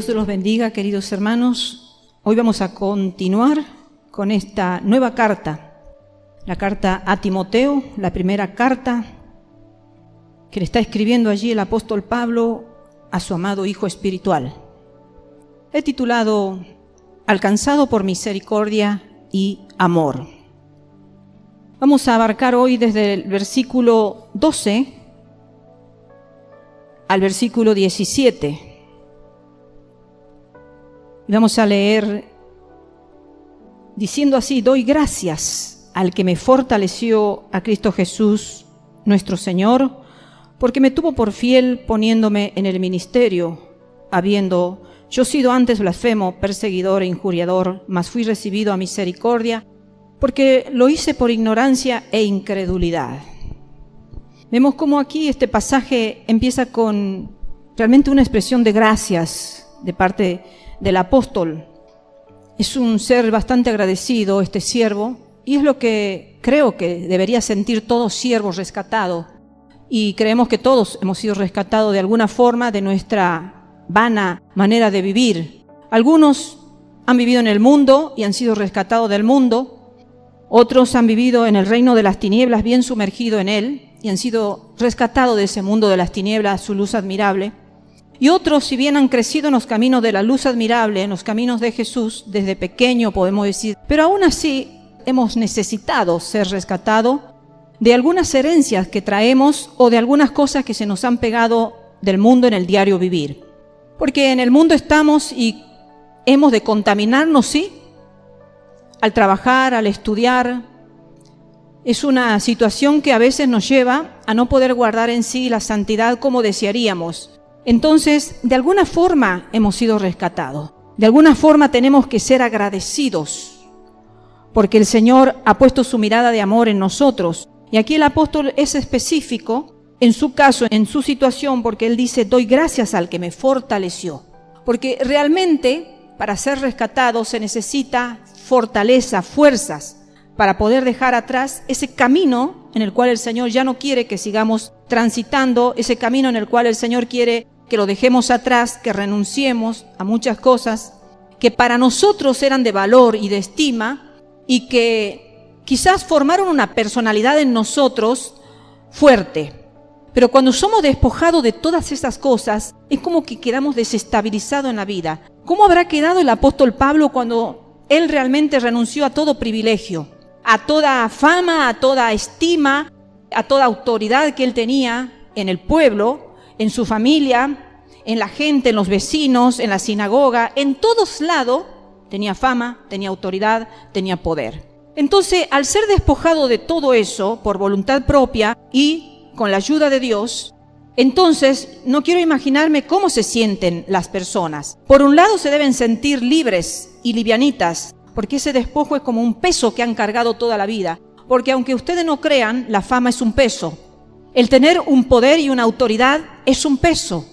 Dios los bendiga, queridos hermanos. Hoy vamos a continuar con esta nueva carta, la carta a Timoteo, la primera carta que le está escribiendo allí el apóstol Pablo a su amado hijo espiritual. He titulado Alcanzado por misericordia y amor. Vamos a abarcar hoy desde el versículo 12 al versículo 17. Y vamos a leer diciendo así: doy gracias al que me fortaleció, a Cristo Jesús, nuestro Señor, porque me tuvo por fiel poniéndome en el ministerio, habiendo yo sido antes blasfemo, perseguidor e injuriador, mas fui recibido a misericordia, porque lo hice por ignorancia e incredulidad. Vemos cómo aquí este pasaje empieza con realmente una expresión de gracias de parte del apóstol. Es un ser bastante agradecido este siervo, y es lo que creo que debería sentir todo siervo rescatado. Y creemos que todos hemos sido rescatados de alguna forma de nuestra vana manera de vivir. Algunos han vivido en el mundo y han sido rescatados del mundo. Otros han vivido en el reino de las tinieblas, bien sumergido en él, y han sido rescatados de ese mundo de las tinieblas a su luz admirable. Y otros, si bien han crecido en los caminos de la luz admirable, en los caminos de Jesús, desde pequeño podemos decir, pero aún así hemos necesitado ser rescatados de algunas herencias que traemos o de algunas cosas que se nos han pegado del mundo en el diario vivir. Porque en el mundo estamos y hemos de contaminarnos, sí, al trabajar, al estudiar. Es una situación que a veces nos lleva a no poder guardar en sí la santidad como desearíamos. Entonces, de alguna forma hemos sido rescatados. De alguna forma tenemos que ser agradecidos, porque el Señor ha puesto su mirada de amor en nosotros. Y aquí el apóstol es específico en su caso, en su situación, porque él dice: doy gracias al que me fortaleció. Porque realmente para ser rescatado se necesita fortaleza, fuerzas, para poder dejar atrás ese camino en el cual el Señor ya no quiere que sigamos transitando, ese camino en el cual el Señor quiere que lo dejemos atrás, que renunciemos a muchas cosas que para nosotros eran de valor y de estima, y que quizás formaron una personalidad en nosotros fuerte. Pero cuando somos despojados de todas esas cosas, es como que quedamos desestabilizados en la vida. ¿Cómo habrá quedado el apóstol Pablo cuando él realmente renunció a todo privilegio, a toda fama, a toda estima, a toda autoridad que él tenía en el pueblo, en su familia, en la gente, en los vecinos, en la sinagoga? En todos lados tenía fama, tenía autoridad, tenía poder. Entonces, al ser despojado de todo eso por voluntad propia y con la ayuda de Dios, entonces no quiero imaginarme cómo se sienten las personas. Por un lado, se deben sentir libres y livianitas, porque ese despojo es como un peso que han cargado toda la vida. Porque aunque ustedes no crean, la fama es un peso. El tener un poder y una autoridad es un peso.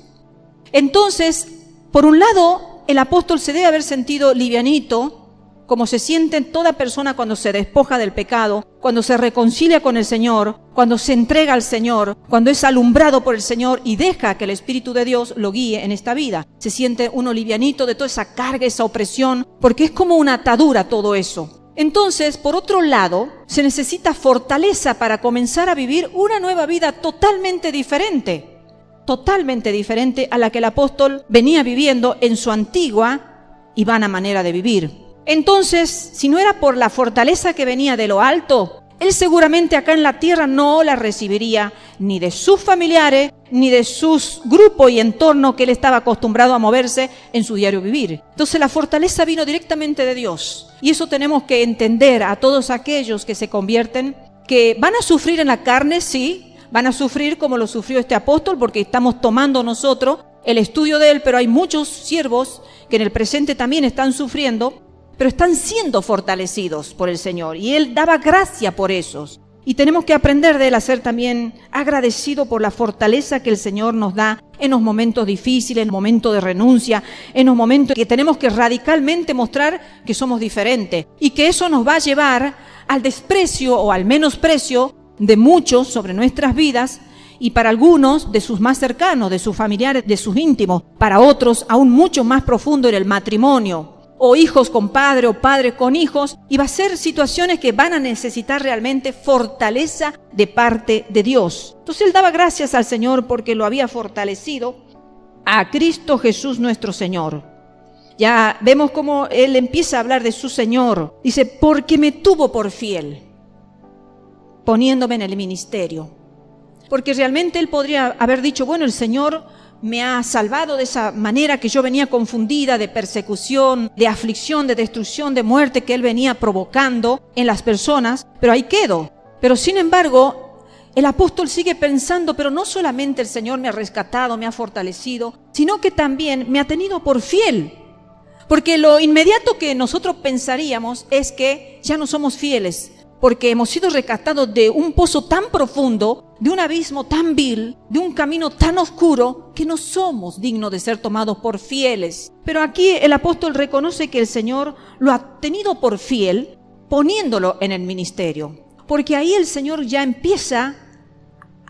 Entonces, por un lado, el apóstol se debe haber sentido livianito, como se siente toda persona cuando se despoja del pecado, cuando se reconcilia con el Señor, cuando se entrega al Señor, cuando es alumbrado por el Señor y deja que el Espíritu de Dios lo guíe en esta vida. Se siente uno livianito de toda esa carga, esa opresión, porque es como una atadura todo eso. Entonces, por otro lado, se necesita fortaleza para comenzar a vivir una nueva vida totalmente diferente a la que el apóstol venía viviendo en su antigua y vana manera de vivir. Entonces, si no era por la fortaleza que venía de lo alto, él seguramente acá en la tierra no la recibiría ni de sus familiares, ni de sus grupos y entorno que él estaba acostumbrado a moverse en su diario vivir. Entonces la fortaleza vino directamente de Dios. Y eso tenemos que entender a todos aquellos que se convierten, que van a sufrir en la carne, sí, van a sufrir como lo sufrió este apóstol, porque estamos tomando nosotros el estudio de él, pero hay muchos siervos que en el presente también están sufriendo, pero están siendo fortalecidos por el Señor, y Él daba gracia por esos. Y tenemos que aprender de Él a ser también agradecido por la fortaleza que el Señor nos da en los momentos difíciles, en los momentos de renuncia, en los momentos que tenemos que radicalmente mostrar que somos diferentes, y que eso nos va a llevar al desprecio o al menosprecio de muchos sobre nuestras vidas, y para algunos de sus más cercanos, de sus familiares, de sus íntimos, para otros aún mucho más profundo en el matrimonio, o hijos con padre o padre con hijos, y va a ser situaciones que van a necesitar realmente fortaleza de parte de Dios. Entonces él daba gracias al Señor porque lo había fortalecido a Cristo Jesús nuestro Señor. Ya vemos cómo él empieza a hablar de su Señor. Dice, porque me tuvo por fiel, poniéndome en el ministerio. Porque realmente él podría haber dicho, bueno, el Señor me ha salvado de esa manera que yo venía confundida, de persecución, de aflicción, de destrucción, de muerte que él venía provocando en las personas, pero ahí quedo. Pero sin embargo, el apóstol sigue pensando, pero no solamente el Señor me ha rescatado, me ha fortalecido, sino que también me ha tenido por fiel. Porque lo inmediato que nosotros pensaríamos es que ya no somos fieles, porque hemos sido rescatados de un pozo tan profundo, de un abismo tan vil, de un camino tan oscuro, que no somos dignos de ser tomados por fieles. Pero aquí el apóstol reconoce que el Señor lo ha tenido por fiel, poniéndolo en el ministerio. Porque ahí el Señor ya empieza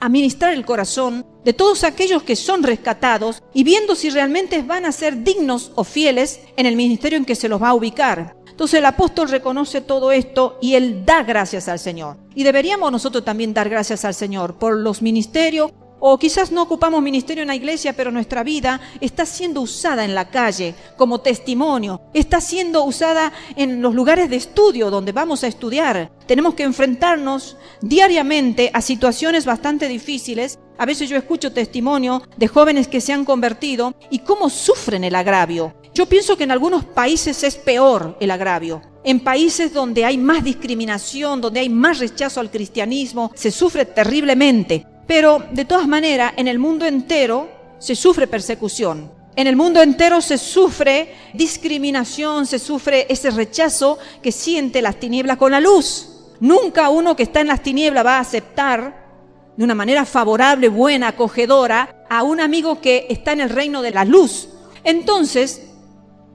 a ministrar el corazón de todos aquellos que son rescatados y viendo si realmente van a ser dignos o fieles en el ministerio en que se los va a ubicar. Entonces el apóstol reconoce todo esto y él da gracias al Señor. Y deberíamos nosotros también dar gracias al Señor por los ministerios, o quizás no ocupamos ministerio en la iglesia, pero nuestra vida está siendo usada en la calle como testimonio, está siendo usada en los lugares de estudio donde vamos a estudiar. Tenemos que enfrentarnos diariamente a situaciones bastante difíciles. A veces yo escucho testimonio de jóvenes que se han convertido y cómo sufren el agravio. Yo pienso que en algunos países es peor el agravio. En países donde hay más discriminación, donde hay más rechazo al cristianismo, se sufre terriblemente. Pero de todas maneras, en el mundo entero se sufre persecución. En el mundo entero se sufre discriminación, se sufre ese rechazo que siente las tinieblas con la luz. Nunca uno que está en las tinieblas va a aceptar de una manera favorable, buena, acogedora, a un amigo que está en el reino de la luz. Entonces,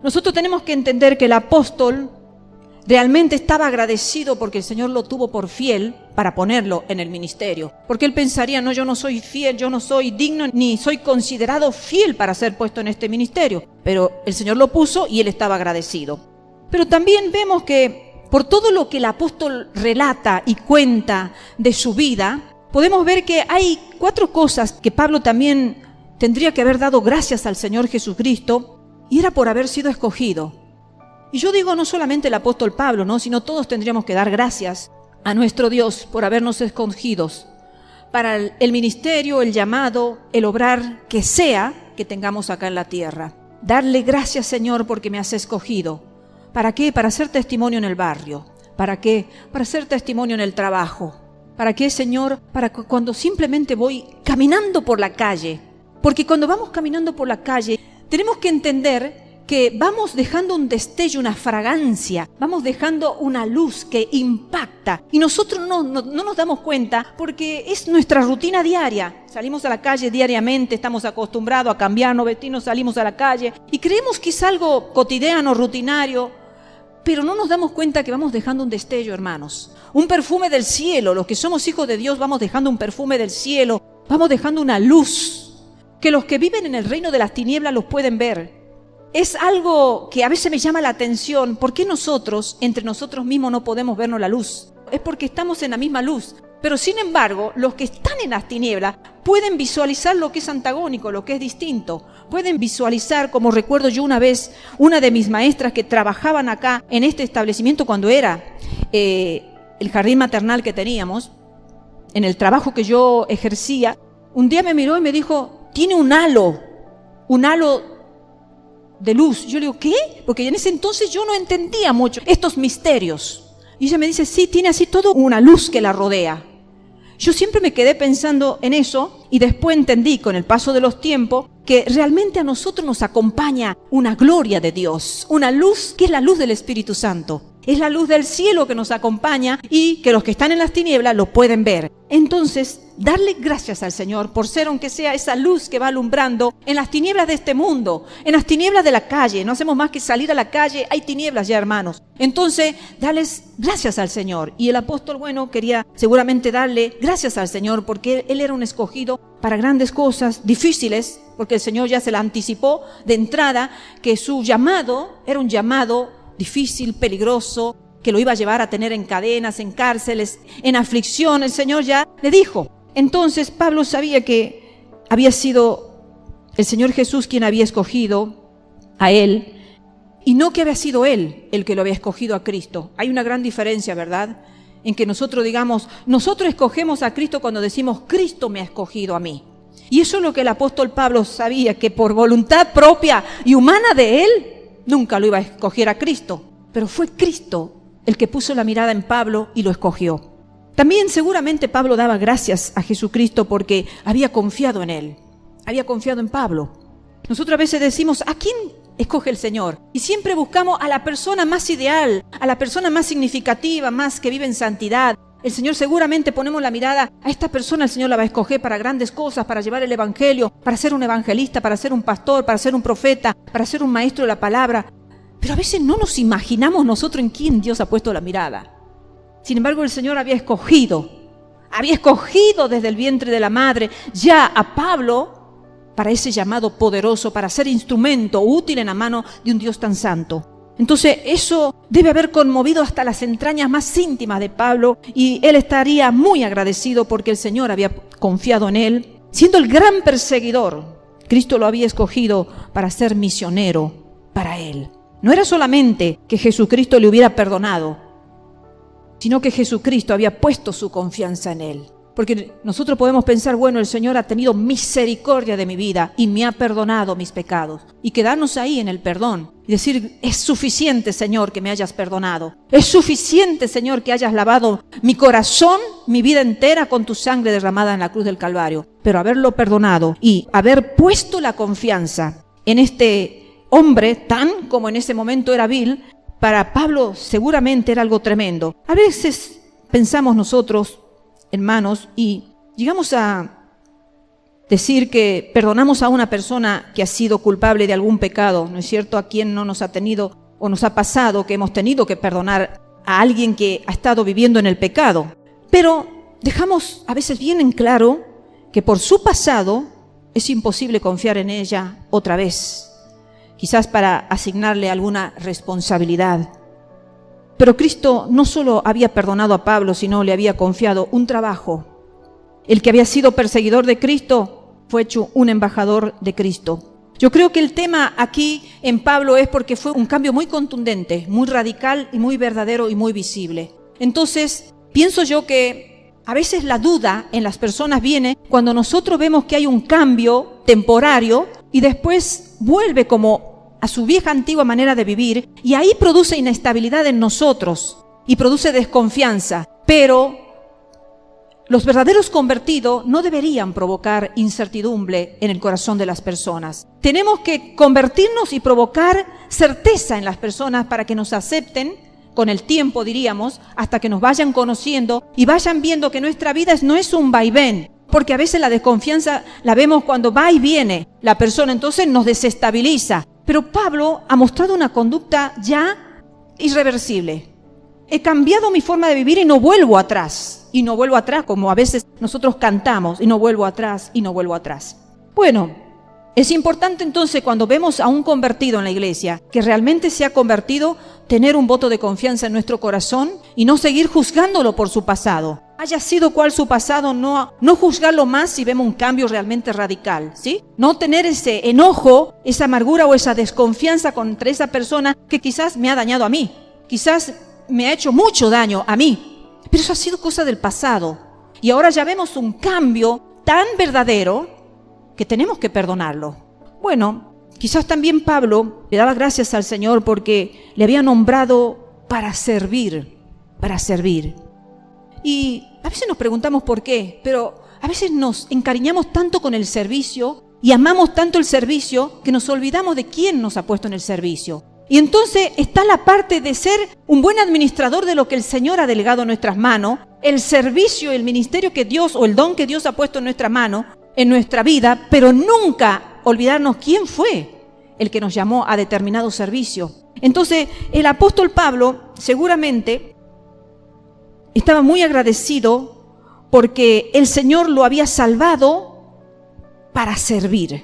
nosotros tenemos que entender que el apóstol realmente estaba agradecido porque el Señor lo tuvo por fiel para ponerlo en el ministerio. Porque él pensaría, no, yo no soy fiel, yo no soy digno, ni soy considerado fiel para ser puesto en este ministerio. Pero el Señor lo puso y él estaba agradecido. Pero también vemos que por todo lo que el apóstol relata y cuenta de su vida, podemos ver que hay 4 cosas que Pablo también tendría que haber dado gracias al Señor Jesucristo, y era por haber sido escogido. Y yo digo no solamente el apóstol Pablo, ¿no?, sino todos tendríamos que dar gracias a nuestro Dios por habernos escogidos para el ministerio, el llamado, el obrar que sea que tengamos acá en la tierra. Darle gracias, Señor, porque me has escogido. ¿Para qué? Para hacer testimonio en el barrio. ¿Para qué? Para hacer testimonio en el trabajo. ¿Para qué, Señor? Para cuando simplemente voy caminando por la calle. Porque cuando vamos caminando por la calle, tenemos que entender que vamos dejando un destello, una fragancia, vamos dejando una luz que impacta. Y nosotros no nos damos cuenta porque es nuestra rutina diaria. Salimos a la calle diariamente, estamos acostumbrados a cambiarnos, vestirnos, salimos a la calle y creemos que es algo cotidiano, rutinario, pero no nos damos cuenta que vamos dejando un destello, hermanos. Un perfume del cielo. Los que somos hijos de Dios vamos dejando un perfume del cielo, vamos dejando una luz que los que viven en el reino de las tinieblas los pueden ver. Es algo que a veces me llama la atención. ¿Por qué nosotros, entre nosotros mismos, no podemos vernos la luz? Es porque estamos en la misma luz. Pero sin embargo, los que están en las tinieblas pueden visualizar lo que es antagónico, lo que es distinto. Pueden visualizar, como recuerdo yo una vez, una de mis maestras que trabajaban acá en este establecimiento cuando era el jardín maternal que teníamos, en el trabajo que yo ejercía, un día me miró y me dijo, tiene un halo de luz. Yo le digo, ¿qué? Porque en ese entonces yo no entendía mucho estos misterios. Y ella me dice, sí, tiene así todo una luz que la rodea. Yo siempre me quedé pensando en eso y después entendí con el paso de los tiempos que realmente a nosotros nos acompaña una gloria de Dios, una luz que es la luz del Espíritu Santo. Es la luz del cielo que nos acompaña y que los que están en las tinieblas lo pueden ver. Entonces, darle gracias al Señor por ser, aunque sea esa luz que va alumbrando en las tinieblas de este mundo, en las tinieblas de la calle. No hacemos más que salir a la calle, hay tinieblas ya, hermanos. Entonces, darles gracias al Señor. Y el apóstol, bueno, quería seguramente darle gracias al Señor porque él era un escogido para grandes cosas difíciles, porque el Señor ya se la anticipó de entrada, que su llamado era un llamado difícil, peligroso, que lo iba a llevar a tener en cadenas, en cárceles, en aflicción. El Señor ya le dijo. Entonces Pablo sabía que había sido el Señor Jesús quien había escogido a él, y no que había sido él el que lo había escogido a Cristo. Hay una gran diferencia, ¿verdad?, en que nosotros digamos, nosotros escogemos a Cristo cuando decimos, Cristo me ha escogido a mí. Y eso es lo que el apóstol Pablo sabía, que por voluntad propia y humana de él, nunca lo iba a escoger a Cristo. Pero fue Cristo el que puso la mirada en Pablo y lo escogió. También seguramente Pablo daba gracias a Jesucristo porque había confiado en él, había confiado en Pablo. Nosotros a veces decimos, ¿a quién escoge el Señor? Y siempre buscamos a la persona más ideal, a la persona más significativa, más que vive en santidad. El Señor seguramente ponemos la mirada, a esta persona el Señor la va a escoger para grandes cosas, para llevar el Evangelio, para ser un evangelista, para ser un pastor, para ser un profeta, para ser un maestro de la palabra. Pero a veces no nos imaginamos nosotros en quién Dios ha puesto la mirada. Sin embargo, el Señor había escogido desde el vientre de la madre ya a Pablo para ese llamado poderoso, para ser instrumento útil en la mano de un Dios tan santo. Entonces eso debe haber conmovido hasta las entrañas más íntimas de Pablo, y él estaría muy agradecido porque el Señor había confiado en él. Siendo el gran perseguidor, Cristo lo había escogido para ser misionero para él. No era solamente que Jesucristo le hubiera perdonado, sino que Jesucristo había puesto su confianza en él. Porque nosotros podemos pensar, bueno, el Señor ha tenido misericordia de mi vida y me ha perdonado mis pecados. Y quedarnos ahí en el perdón y decir, es suficiente, Señor, que me hayas perdonado. Es suficiente, Señor, que hayas lavado mi corazón, mi vida entera con tu sangre derramada en la cruz del Calvario. Pero haberlo perdonado y haber puesto la confianza en este hombre, tan como en ese momento era vil, para Pablo seguramente era algo tremendo. A veces pensamos nosotros, hermanos, y llegamos a decir que perdonamos a una persona que ha sido culpable de algún pecado, ¿no es cierto? ¿A quién no nos ha tenido o nos ha pasado que hemos tenido que perdonar a alguien que ha estado viviendo en el pecado? Pero dejamos a veces bien en claro que por su pasado es imposible confiar en ella otra vez, quizás para asignarle alguna responsabilidad. Pero Cristo no solo había perdonado a Pablo, sino le había confiado un trabajo. El que había sido perseguidor de Cristo fue hecho un embajador de Cristo. Yo creo que el tema aquí en Pablo es porque fue un cambio muy contundente, muy radical y muy verdadero y muy visible. Entonces, pienso yo que a veces la duda en las personas viene cuando nosotros vemos que hay un cambio temporario y después vuelve como a su vieja antigua manera de vivir, y ahí produce inestabilidad en nosotros y produce desconfianza. Pero los verdaderos convertidos no deberían provocar incertidumbre en el corazón de las personas. Tenemos que convertirnos y provocar certeza en las personas para que nos acepten con el tiempo, diríamos, hasta que nos vayan conociendo y vayan viendo que nuestra vida no es un vaivén. Porque a veces la desconfianza la vemos cuando va y viene la persona, entonces nos desestabiliza. Pero Pablo ha mostrado una conducta ya irreversible. He cambiado mi forma de vivir y no vuelvo atrás. Y no vuelvo atrás, como a veces nosotros cantamos, y no vuelvo atrás, y no vuelvo atrás. Bueno, es importante entonces cuando vemos a un convertido en la iglesia, que realmente se ha convertido, tener un voto de confianza en nuestro corazón y no seguir juzgándolo por su pasado. Haya sido cual su pasado, no juzgarlo más si vemos un cambio realmente radical, ¿sí? No tener ese enojo, esa amargura o esa desconfianza contra esa persona que quizás me ha dañado a mí, quizás me ha hecho mucho daño a mí, pero eso ha sido cosa del pasado. Y ahora ya vemos un cambio tan verdadero que tenemos que perdonarlo. Bueno, quizás también Pablo le daba gracias al Señor porque le había nombrado para servir. Y a veces nos preguntamos por qué, pero a veces nos encariñamos tanto con el servicio y amamos tanto el servicio que nos olvidamos de quién nos ha puesto en el servicio. Y entonces está la parte de ser un buen administrador de lo que el Señor ha delegado en nuestras manos, el servicio, el ministerio que Dios o el don que Dios ha puesto en nuestra mano, en nuestra vida, pero nunca olvidarnos quién fue el que nos llamó a determinado servicio. Entonces el apóstol Pablo seguramente estaba muy agradecido porque el Señor lo había salvado para servir.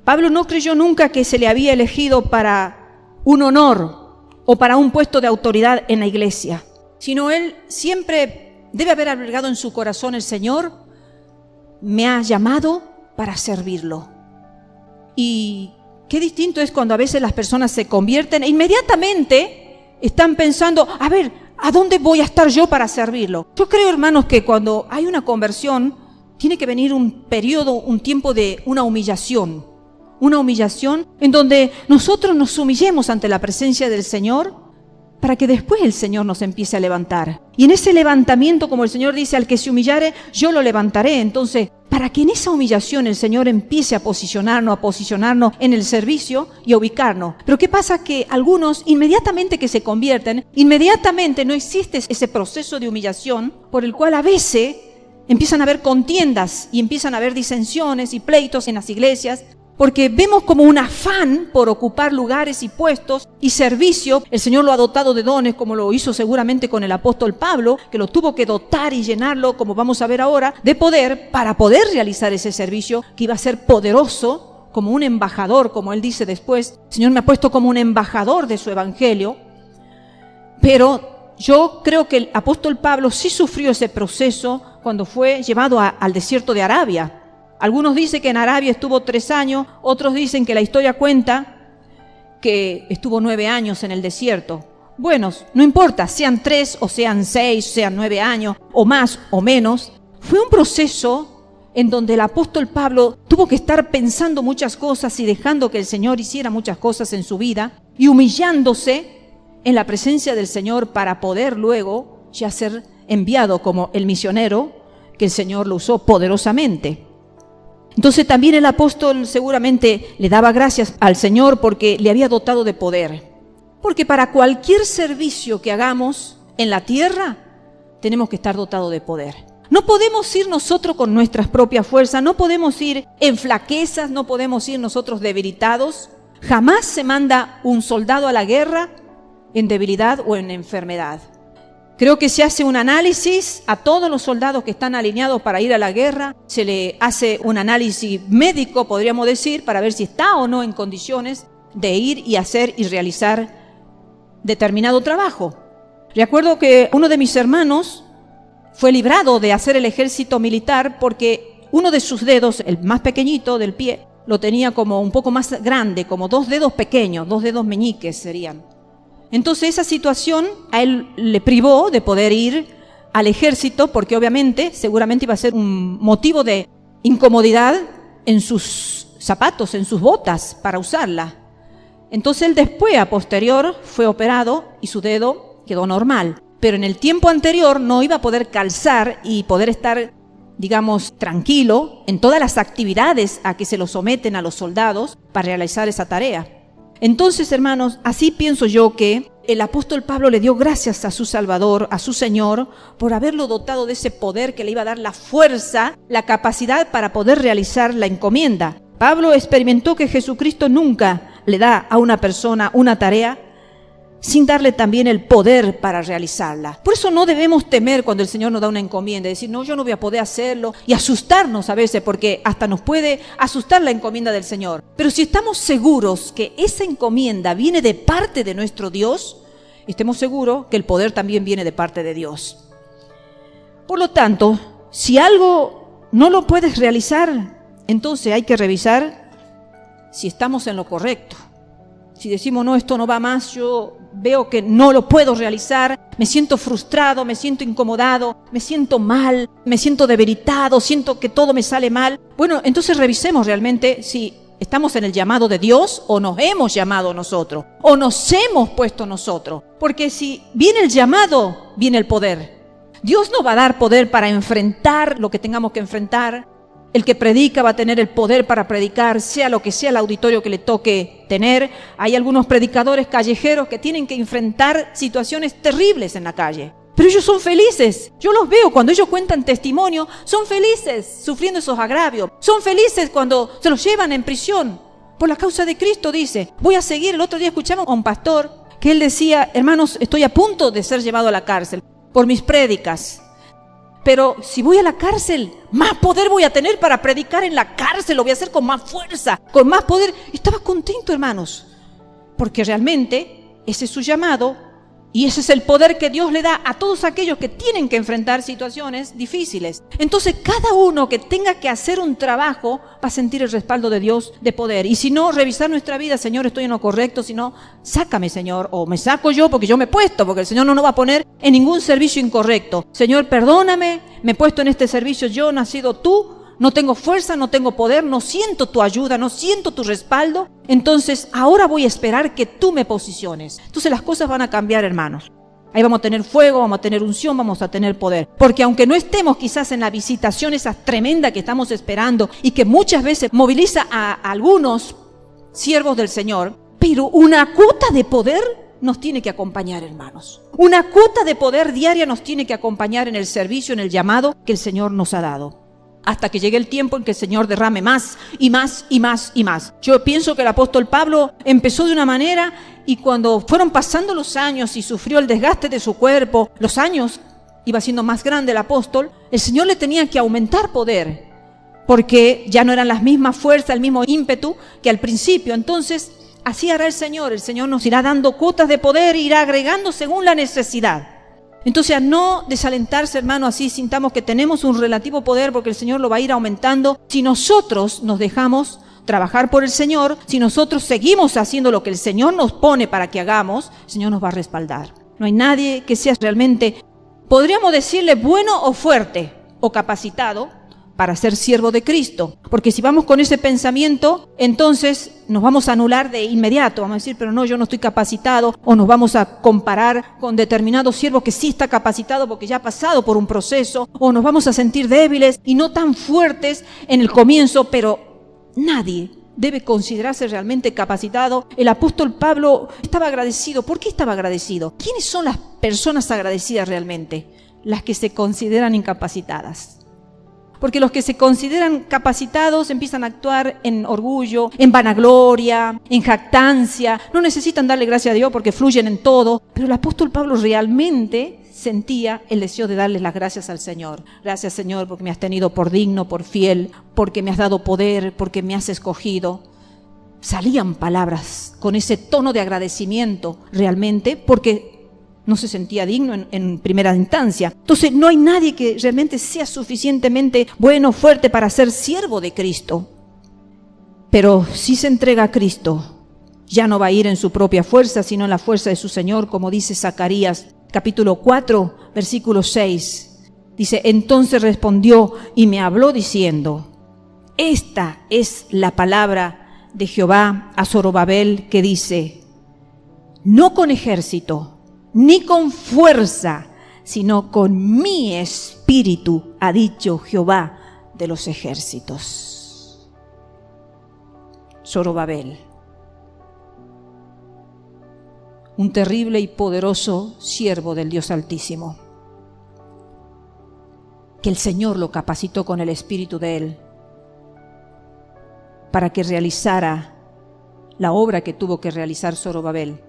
Pablo no creyó nunca que se le había elegido para un honor o para un puesto de autoridad en la iglesia, sino él siempre debe haber albergado en su corazón: el Señor me ha llamado para servirlo. Y qué distinto es cuando a veces las personas se convierten e inmediatamente están pensando: a ver, ¿a dónde voy a estar yo para servirlo? Yo creo, hermanos, que cuando hay una conversión tiene que venir un periodo, un tiempo de una humillación en donde nosotros nos humillemos ante la presencia del Señor, para que después el Señor nos empiece a levantar. Y en ese levantamiento, como el Señor dice: al que se humillare, yo lo levantaré. Entonces, para que en esa humillación el Señor empiece a posicionarnos en el servicio y a ubicarnos. Pero ¿qué pasa? Que algunos, inmediatamente que se convierten, inmediatamente no existe ese proceso de humillación, por el cual a veces empiezan a haber contiendas y empiezan a haber disensiones y pleitos en las iglesias, porque vemos como un afán por ocupar lugares y puestos y servicio. El Señor lo ha dotado de dones, como lo hizo seguramente con el apóstol Pablo, que lo tuvo que dotar y llenarlo, como vamos a ver ahora, de poder para poder realizar ese servicio que iba a ser poderoso, como un embajador, como él dice después: el Señor me ha puesto como un embajador de su evangelio. Pero yo creo que el apóstol Pablo sí sufrió ese proceso cuando fue llevado al desierto de Arabia. Algunos dicen que en Arabia estuvo 3 años, otros dicen que la historia cuenta que estuvo 9 años en el desierto. Bueno, no importa, sean 3 o sean 6, sean 9 años, o más o menos. Fue un proceso en donde el apóstol Pablo tuvo que estar pensando muchas cosas y dejando que el Señor hiciera muchas cosas en su vida y humillándose en la presencia del Señor para poder luego ya ser enviado como el misionero que el Señor lo usó poderosamente. Entonces también el apóstol seguramente le daba gracias al Señor porque le había dotado de poder. Porque para cualquier servicio que hagamos en la tierra, tenemos que estar dotados de poder. No podemos ir nosotros con nuestras propias fuerzas, no podemos ir en flaquezas, no podemos ir nosotros debilitados. Jamás se manda un soldado a la guerra en debilidad o en enfermedad. Creo que se hace un análisis a todos los soldados que están alineados para ir a la guerra. Se le hace un análisis médico, podríamos decir, para ver si está o no en condiciones de ir y hacer y realizar determinado trabajo. Recuerdo que uno de mis hermanos fue librado de hacer el ejército militar porque uno de sus dedos, el más pequeñito del pie, lo tenía como un poco más grande, como 2 dedos pequeños, 2 dedos meñiques serían. Entonces esa situación a él le privó de poder ir al ejército porque obviamente, seguramente iba a ser un motivo de incomodidad en sus zapatos, en sus botas para usarla. Entonces él después, a posterior, fue operado y su dedo quedó normal. Pero en el tiempo anterior no iba a poder calzar y poder estar, digamos, tranquilo en todas las actividades a que se lo someten a los soldados para realizar esa tarea. Entonces, hermanos, así pienso yo que el apóstol Pablo le dio gracias a su Salvador, a su Señor, por haberlo dotado de ese poder que le iba a dar la fuerza, la capacidad para poder realizar la encomienda. Pablo experimentó que Jesucristo nunca le da a una persona una tarea sin darle también el poder para realizarla. Por eso no debemos temer cuando el Señor nos da una encomienda, decir, no, yo no voy a poder hacerlo, y asustarnos a veces, porque hasta nos puede asustar la encomienda del Señor. Pero si estamos seguros que esa encomienda viene de parte de nuestro Dios, estemos seguros que el poder también viene de parte de Dios. Por lo tanto, si algo no lo puedes realizar, entonces hay que revisar si estamos en lo correcto. Si decimos, no, esto no va más, yo veo que no lo puedo realizar, me siento frustrado, me siento incomodado, me siento mal, me siento debilitado, siento que todo me sale mal. Bueno, entonces revisemos realmente si estamos en el llamado de Dios o nos hemos llamado nosotros, o nos hemos puesto nosotros. Porque si viene el llamado, viene el poder. Dios nos va a dar poder para enfrentar lo que tengamos que enfrentar. El que predica va a tener el poder para predicar, sea lo que sea el auditorio que le toque tener. Hay algunos predicadores callejeros que tienen que enfrentar situaciones terribles en la calle. Pero ellos son felices. Yo los veo cuando ellos cuentan testimonio. Son felices sufriendo esos agravios. Son felices cuando se los llevan en prisión. Por la causa de Cristo, dice. Voy a seguir. El otro día escuchamos a un pastor que él decía, hermanos, estoy a punto de ser llevado a la cárcel por mis prédicas. Pero si voy a la cárcel, más poder voy a tener para predicar en la cárcel, lo voy a hacer con más fuerza, con más poder. Estaba contento, hermanos, porque realmente ese es su llamado y ese es el poder que Dios le da a todos aquellos que tienen que enfrentar situaciones difíciles. Entonces, cada uno que tenga que hacer un trabajo va a sentir el respaldo de Dios de poder. Y si no, revisar nuestra vida, Señor, estoy en lo correcto, si no, sácame, Señor, o me saco yo porque yo me he puesto, porque el Señor no nos va a poner en ningún servicio incorrecto. Señor, perdóname, me he puesto en este servicio yo, no has sido tú. No tengo fuerza, no tengo poder, no siento tu ayuda, no siento tu respaldo. Entonces, ahora voy a esperar que tú me posiciones. Entonces, las cosas van a cambiar, hermanos. Ahí vamos a tener fuego, vamos a tener unción, vamos a tener poder. Porque aunque no estemos quizás en la visitación esa tremenda que estamos esperando y que muchas veces moviliza a algunos siervos del Señor, pero una cuota de poder nos tiene que acompañar, hermanos. Una cuota de poder diaria nos tiene que acompañar en el servicio, en el llamado que el Señor nos ha dado. Hasta que llegue el tiempo en que el Señor derrame más y más y más y más. Yo pienso que el apóstol Pablo empezó de una manera y cuando fueron pasando los años y sufrió el desgaste de su cuerpo, los años, iba siendo más grande el apóstol, el Señor le tenía que aumentar poder, porque ya no eran las mismas fuerzas, el mismo ímpetu que al principio. Entonces, así hará el Señor nos irá dando cuotas de poder, irá agregando según la necesidad. Entonces, a no desalentarse, hermano, así sintamos que tenemos un relativo poder porque el Señor lo va a ir aumentando. Si nosotros nos dejamos trabajar por el Señor, si nosotros seguimos haciendo lo que el Señor nos pone para que hagamos, el Señor nos va a respaldar. No hay nadie que sea realmente, podríamos decirle, bueno o fuerte o capacitado para ser siervo de Cristo. Porque si vamos con ese pensamiento, entonces nos vamos a anular de inmediato. Vamos a decir, pero no, yo no estoy capacitado. O nos vamos a comparar con determinado siervo que sí está capacitado porque ya ha pasado por un proceso. O nos vamos a sentir débiles y no tan fuertes en el comienzo, pero nadie debe considerarse realmente capacitado. El apóstol Pablo estaba agradecido. ¿Por qué estaba agradecido? ¿Quiénes son las personas agradecidas realmente? Las que se consideran incapacitadas. Porque los que se consideran capacitados empiezan a actuar en orgullo, en vanagloria, en jactancia. No necesitan darle gracias a Dios porque fluyen en todo. Pero el apóstol Pablo realmente sentía el deseo de darle las gracias al Señor. Gracias, Señor, porque me has tenido por digno, por fiel, porque me has dado poder, porque me has escogido. Salían palabras con ese tono de agradecimiento realmente porque no se sentía digno en primera instancia. Entonces no hay nadie que realmente sea suficientemente bueno, fuerte para ser siervo de Cristo. Pero si se entrega a Cristo, ya no va a ir en su propia fuerza, sino en la fuerza de su Señor, como dice Zacarías, capítulo 4, versículo 6. Dice, entonces respondió y me habló diciendo, esta es la palabra de Jehová a Zorobabel que dice, no con ejército, ni con fuerza, sino con mi espíritu, ha dicho Jehová de los ejércitos. Zorobabel, un terrible y poderoso siervo del Dios Altísimo, que el Señor lo capacitó con el espíritu de él para que realizara la obra que tuvo que realizar Zorobabel.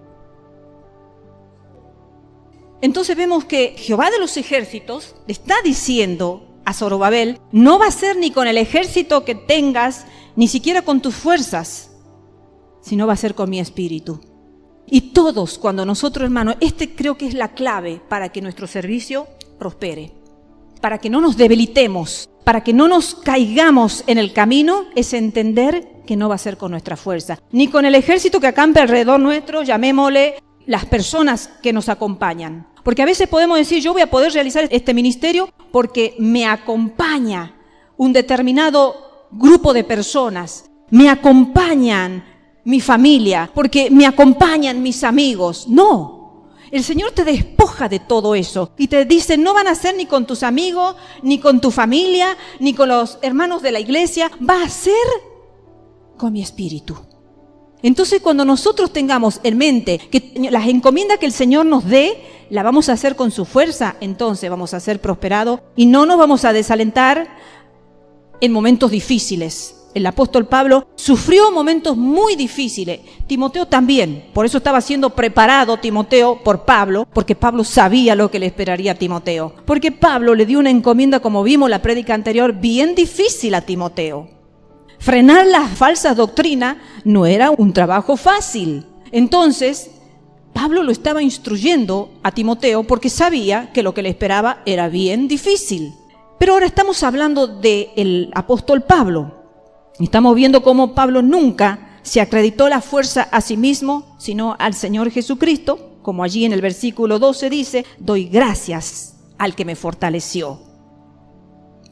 Entonces vemos que Jehová de los ejércitos le está diciendo a Zorobabel, no va a ser ni con el ejército que tengas, ni siquiera con tus fuerzas, sino va a ser con mi espíritu. Y todos, cuando nosotros, hermanos, creo que es la clave para que nuestro servicio prospere, para que no nos debilitemos, para que no nos caigamos en el camino, es entender que no va a ser con nuestra fuerza, ni con el ejército que acampe alrededor nuestro, llamémosle las personas que nos acompañan. Porque a veces podemos decir, yo voy a poder realizar este ministerio porque me acompaña un determinado grupo de personas, me acompañan mi familia, porque me acompañan mis amigos. No, el Señor te despoja de todo eso y te dice, no van a ser ni con tus amigos, ni con tu familia, ni con los hermanos de la iglesia, va a ser con mi espíritu. Entonces, cuando nosotros tengamos en mente que las encomiendas que el Señor nos dé, la vamos a hacer con su fuerza, entonces vamos a ser prosperados y no nos vamos a desalentar en momentos difíciles. el apóstol Pablo sufrió momentos muy difíciles. Timoteo también. Por eso estaba siendo preparado Timoteo por Pablo, porque Pablo sabía lo que le esperaría a Timoteo. Porque Pablo le dio una encomienda, como vimos en la prédica anterior, bien difícil a Timoteo. Frenar la falsa doctrina no era un trabajo fácil. Entonces, Pablo lo estaba instruyendo a Timoteo porque sabía que lo que le esperaba era bien difícil. Pero ahora estamos hablando del apóstol Pablo. Estamos viendo cómo Pablo nunca se acreditó la fuerza a sí mismo, sino al Señor Jesucristo, como allí en el versículo 12 dice, doy gracias al que me fortaleció.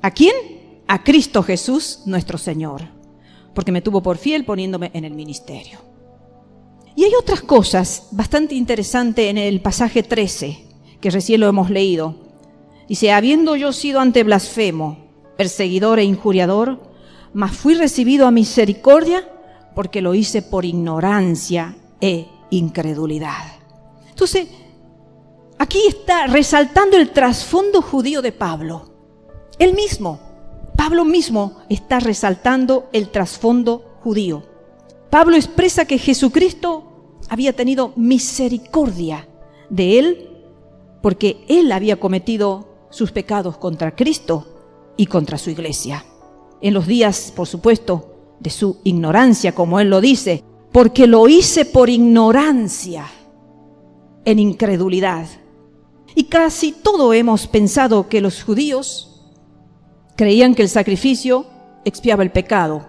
¿A quién? A Cristo Jesús, nuestro Señor, porque me tuvo por fiel poniéndome en el ministerio. Y hay otras cosas bastante interesantes en el pasaje 13, que recién lo hemos leído. Dice, habiendo yo sido ante blasfemo, perseguidor e injuriador, mas fui recibido a misericordia porque lo hice por ignorancia e incredulidad. Entonces, aquí está resaltando el trasfondo judío de Pablo. Pablo mismo está resaltando el trasfondo judío. Pablo expresa que Jesucristo había tenido misericordia de él porque él había cometido sus pecados contra Cristo y contra su iglesia. En los días, por supuesto, de su ignorancia, como él lo dice, porque lo hice por ignorancia, en incredulidad. Y casi todo hemos pensado que los judíos creían que el sacrificio expiaba el pecado.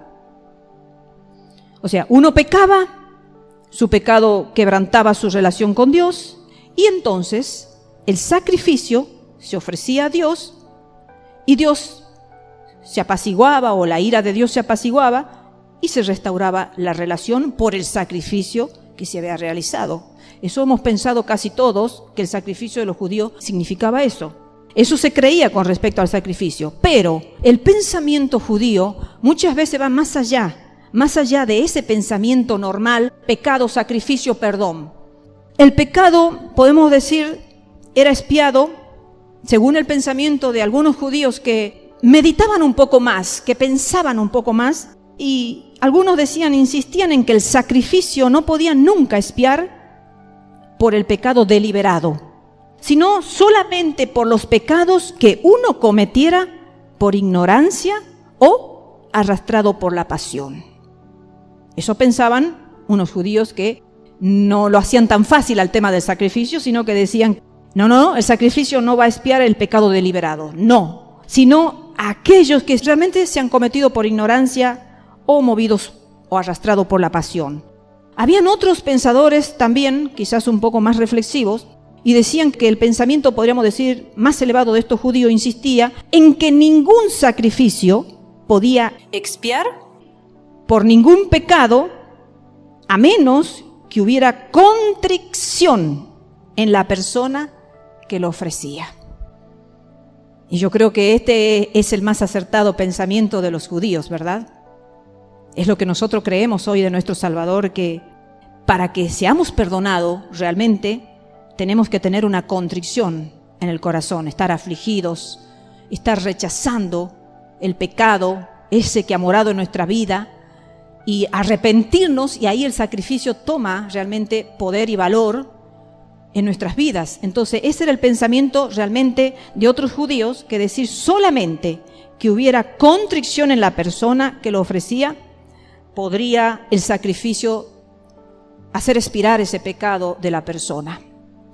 O sea, uno pecaba, su pecado quebrantaba su relación con Dios, y entonces el sacrificio se ofrecía a Dios, y Dios se apaciguaba, o la ira de Dios se apaciguaba, y se restauraba la relación por el sacrificio que se había realizado. Eso hemos pensado casi todos, que el sacrificio de los judíos significaba eso. Eso se creía con respecto al sacrificio, pero el pensamiento judío muchas veces va más allá de ese pensamiento normal, pecado, sacrificio, perdón. El pecado, podemos decir, era expiado, según el pensamiento de algunos judíos que meditaban un poco más, que pensaban un poco más, y algunos insistían en que el sacrificio no podía nunca expiar por el pecado deliberado, sino solamente por los pecados que uno cometiera por ignorancia o arrastrado por la pasión. Eso pensaban unos judíos que no lo hacían tan fácil al tema del sacrificio, sino que decían, no, el sacrificio no va a expiar el pecado deliberado, no, sino aquellos que realmente se han cometido por ignorancia o movidos o arrastrados por la pasión. Habían otros pensadores también, quizás un poco más reflexivos, y decían que el pensamiento, podríamos decir, más elevado de estos judíos insistía en que ningún sacrificio podía expiar por ningún pecado, a menos que hubiera contrición en la persona que lo ofrecía. Y yo creo que este es el más acertado pensamiento de los judíos, ¿verdad? Es lo que nosotros creemos hoy de nuestro Salvador, que para que seamos perdonados realmente tenemos que tener una contrición en el corazón, estar afligidos, estar rechazando el pecado, ese que ha morado en nuestra vida, y arrepentirnos, y ahí el sacrificio toma realmente poder y valor en nuestras vidas. Entonces ese era el pensamiento realmente de otros judíos, que decir solamente que hubiera contrición en la persona que lo ofrecía, podría el sacrificio hacer expirar ese pecado de la persona.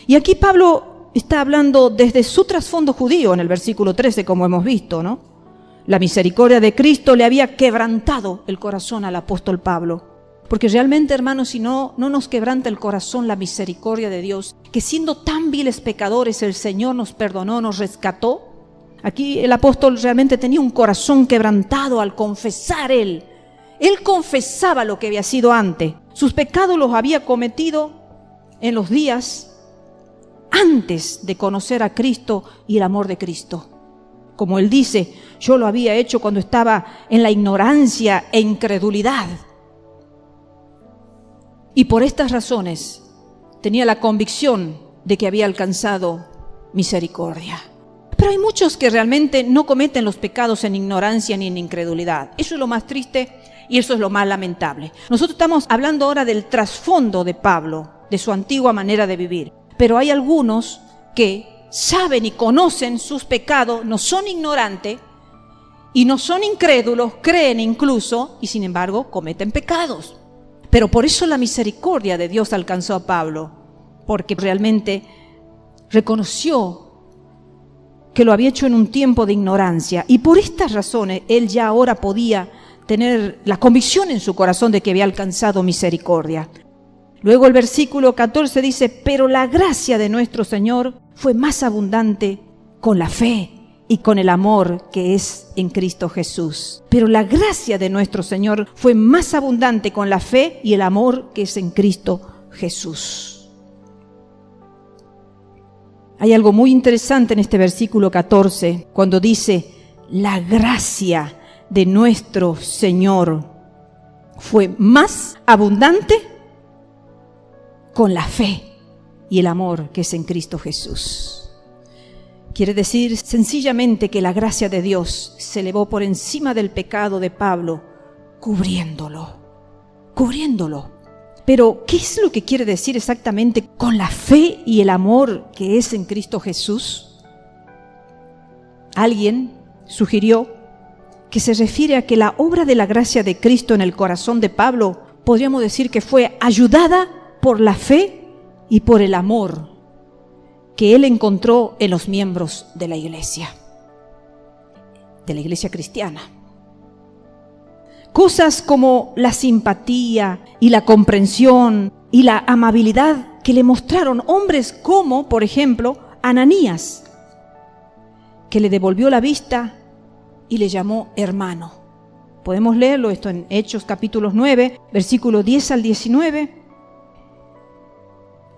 Y aquí Pablo está hablando desde su trasfondo judío en el versículo 13, como hemos visto, ¿no? La misericordia de Cristo le había quebrantado el corazón al apóstol Pablo. Porque realmente, hermanos, si no nos quebranta el corazón la misericordia de Dios, que siendo tan viles pecadores el Señor nos perdonó, nos rescató. Aquí el apóstol realmente tenía un corazón quebrantado al confesar él. Él confesaba lo que había sido antes. Sus pecados los había cometido en los días antes de conocer a Cristo y el amor de Cristo. Como él dice, yo lo había hecho cuando estaba en la ignorancia e incredulidad. Y por estas razones tenía la convicción de que había alcanzado misericordia. Pero hay muchos que realmente no cometen los pecados en ignorancia ni en incredulidad. Eso es lo más triste y eso es lo más lamentable. Nosotros estamos hablando ahora del trasfondo de Pablo, de su antigua manera de vivir. Pero hay algunos que saben y conocen sus pecados, no son ignorantes y no son incrédulos, creen incluso y sin embargo cometen pecados. Pero por eso la misericordia de Dios alcanzó a Pablo, porque realmente reconoció que lo había hecho en un tiempo de ignorancia y por estas razones él ya ahora podía tener la convicción en su corazón de que había alcanzado misericordia. Luego el versículo 14 dice, pero la gracia de nuestro Señor fue más abundante con la fe y con el amor que es en Cristo Jesús. Pero la gracia de nuestro Señor fue más abundante con la fe y el amor que es en Cristo Jesús. Hay algo muy interesante en este versículo 14, cuando dice, la gracia de nuestro Señor fue más abundante con la fe y el amor que es en Cristo Jesús. Quiere decir sencillamente que la gracia de Dios se elevó por encima del pecado de Pablo, cubriéndolo. Pero, ¿qué es lo que quiere decir exactamente con la fe y el amor que es en Cristo Jesús? Alguien sugirió que se refiere a que la obra de la gracia de Cristo en el corazón de Pablo, podríamos decir que fue ayudada por la fe y por el amor que él encontró en los miembros de la iglesia cristiana. Cosas como la simpatía y la comprensión y la amabilidad que le mostraron hombres como, por ejemplo, Ananías, que le devolvió la vista y le llamó hermano. Podemos leerlo esto en Hechos capítulo 9, versículos 10 al 19.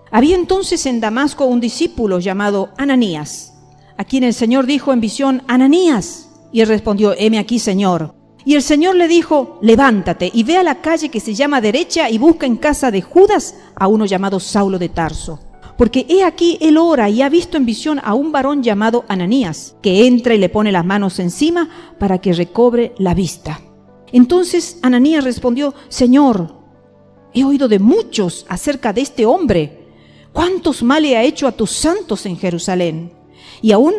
Había entonces en Damasco un discípulo llamado Ananías, a quien el Señor dijo en visión, Ananías, y él respondió, heme aquí, Señor. Y el Señor le dijo, levántate y ve a la calle que se llama Derecha y busca en casa de Judas a uno llamado Saulo de Tarso. Porque he aquí él ora y ha visto en visión a un varón llamado Ananías, que entra y le pone las manos encima para que recobre la vista. Entonces Ananías respondió, Señor, he oído de muchos acerca de este hombre. ¿Cuántos males ha hecho a tus santos en Jerusalén? Y aún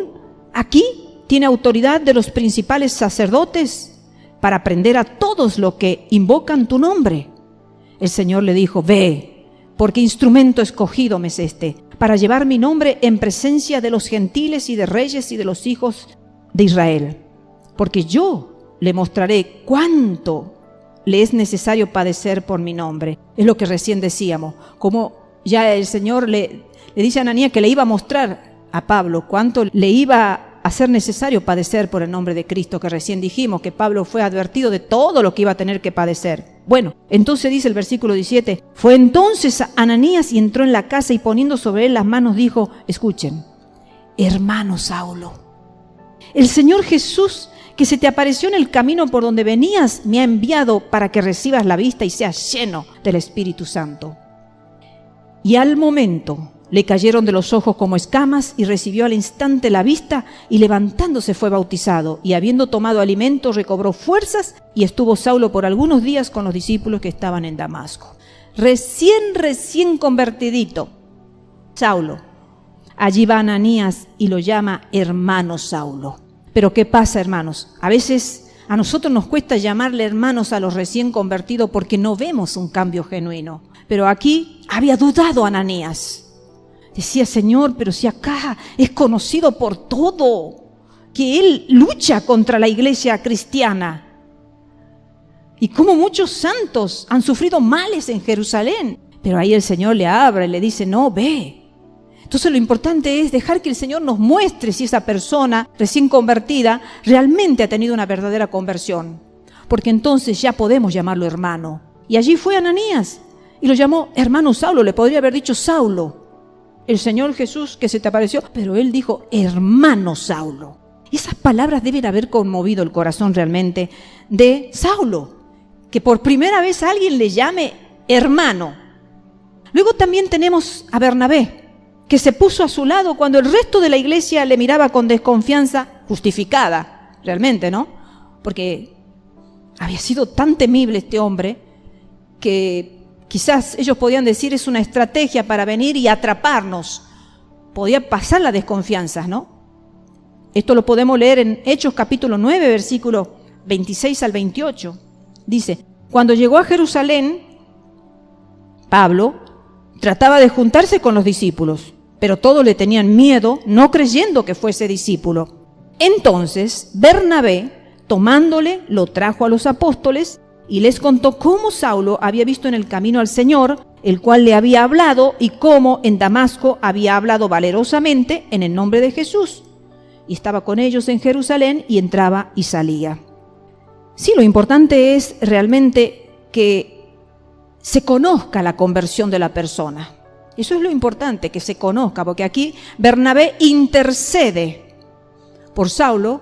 aquí tiene autoridad de los principales sacerdotes para prender a todos los que invocan tu nombre. El Señor le dijo, ve, porque instrumento escogido me es este, para llevar mi nombre en presencia de los gentiles y de reyes y de los hijos de Israel. Porque yo le mostraré cuánto le es necesario padecer por mi nombre. Es lo que recién decíamos, como ya el Señor le dice a Ananías que le iba a mostrar a Pablo cuánto le iba a ser necesario padecer por el nombre de Cristo, que recién dijimos que Pablo fue advertido de todo lo que iba a tener que padecer. Bueno, entonces dice el versículo 17, fue entonces Ananías y entró en la casa y poniendo sobre él las manos dijo, escuchen, hermano Saulo, el Señor Jesús que se te apareció en el camino por donde venías me ha enviado para que recibas la vista y seas lleno del Espíritu Santo. Y al momento le cayeron de los ojos como escamas y recibió al instante la vista y levantándose fue bautizado y habiendo tomado alimento recobró fuerzas y estuvo Saulo por algunos días con los discípulos que estaban en Damasco. Recién convertidito, Saulo. Allí va Ananías y lo llama hermano Saulo. Pero ¿qué pasa, hermanos? A veces a nosotros nos cuesta llamarle hermanos a los recién convertidos porque no vemos un cambio genuino. Pero aquí había dudado Ananías. Decía, Señor, pero si acá es conocido por todo, que él lucha contra la iglesia cristiana. Y como muchos santos han sufrido males en Jerusalén. Pero ahí el Señor le abre y le dice, no, ve. Entonces lo importante es dejar que el Señor nos muestre si esa persona recién convertida realmente ha tenido una verdadera conversión. Porque entonces ya podemos llamarlo hermano. Y allí fue Ananías y lo llamó hermano Saulo. Le podría haber dicho Saulo. El Señor Jesús que se te apareció, pero él dijo, hermano Saulo. Y esas palabras deben haber conmovido el corazón realmente de Saulo, que por primera vez alguien le llame hermano. Luego también tenemos a Bernabé, que se puso a su lado cuando el resto de la iglesia le miraba con desconfianza justificada, realmente, ¿no? Porque había sido tan temible este hombre que quizás ellos podían decir es una estrategia para venir y atraparnos. Podía pasar la desconfianza, ¿no? Esto lo podemos leer en Hechos capítulo 9, versículo 26 al 28. Dice, cuando llegó a Jerusalén, Pablo trataba de juntarse con los discípulos, pero todos le tenían miedo, no creyendo que fuese discípulo. Entonces Bernabé, tomándole, lo trajo a los apóstoles y les contó cómo Saulo había visto en el camino al Señor, el cual le había hablado, y cómo en Damasco había hablado valerosamente en el nombre de Jesús. Y estaba con ellos en Jerusalén y entraba y salía. Sí, lo importante es realmente que se conozca la conversión de la persona. Eso es lo importante, que se conozca, porque aquí Bernabé intercede por Saulo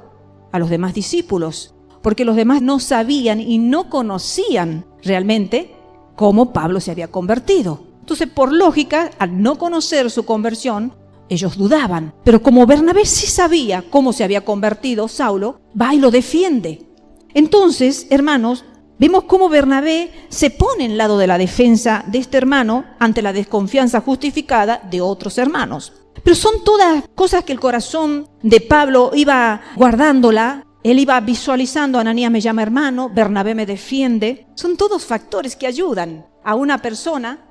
a los demás discípulos, porque los demás no sabían y no conocían realmente cómo Pablo se había convertido. Entonces, por lógica, al no conocer su conversión, ellos dudaban. Pero como Bernabé sí sabía cómo se había convertido Saulo, va y lo defiende. Entonces, hermanos, vemos cómo Bernabé se pone en lado de la defensa de este hermano ante la desconfianza justificada de otros hermanos. Pero son todas cosas que el corazón de Pablo iba guardándola. Él iba visualizando, Ananías me llama hermano, Bernabé me defiende. Son todos factores que ayudan a una persona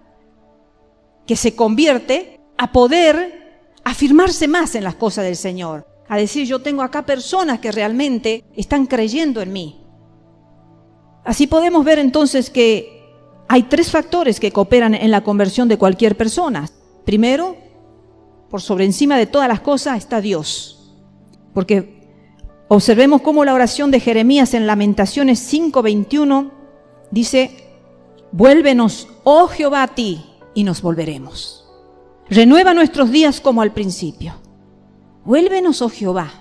que se convierte a poder afirmarse más en las cosas del Señor. A decir, yo tengo acá personas que realmente están creyendo en mí. Así podemos ver entonces que hay tres factores que cooperan en la conversión de cualquier persona. Primero, por sobre encima de todas las cosas está Dios. Porque observemos cómo la oración de Jeremías en Lamentaciones 5:21 dice, vuélvenos, oh Jehová, a ti, y nos volveremos. Renueva nuestros días como al principio. Vuélvenos, oh Jehová.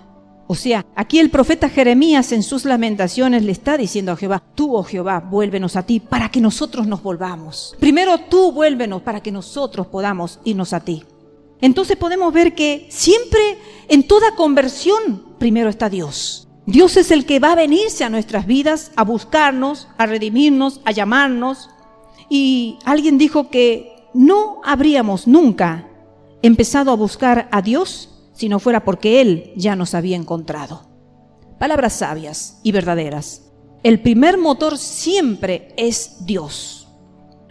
O sea, aquí el profeta Jeremías en sus lamentaciones le está diciendo a Jehová, tú, oh Jehová, vuélvenos a ti para que nosotros nos volvamos. Primero tú vuélvenos para que nosotros podamos irnos a ti. Entonces podemos ver que siempre en toda conversión primero está Dios. Dios es el que va a venirse a nuestras vidas, a buscarnos, a redimirnos, a llamarnos. Y alguien dijo que no habríamos nunca empezado a buscar a Dios si no fuera porque Él ya nos había encontrado. Palabras sabias y verdaderas. El primer motor siempre es Dios.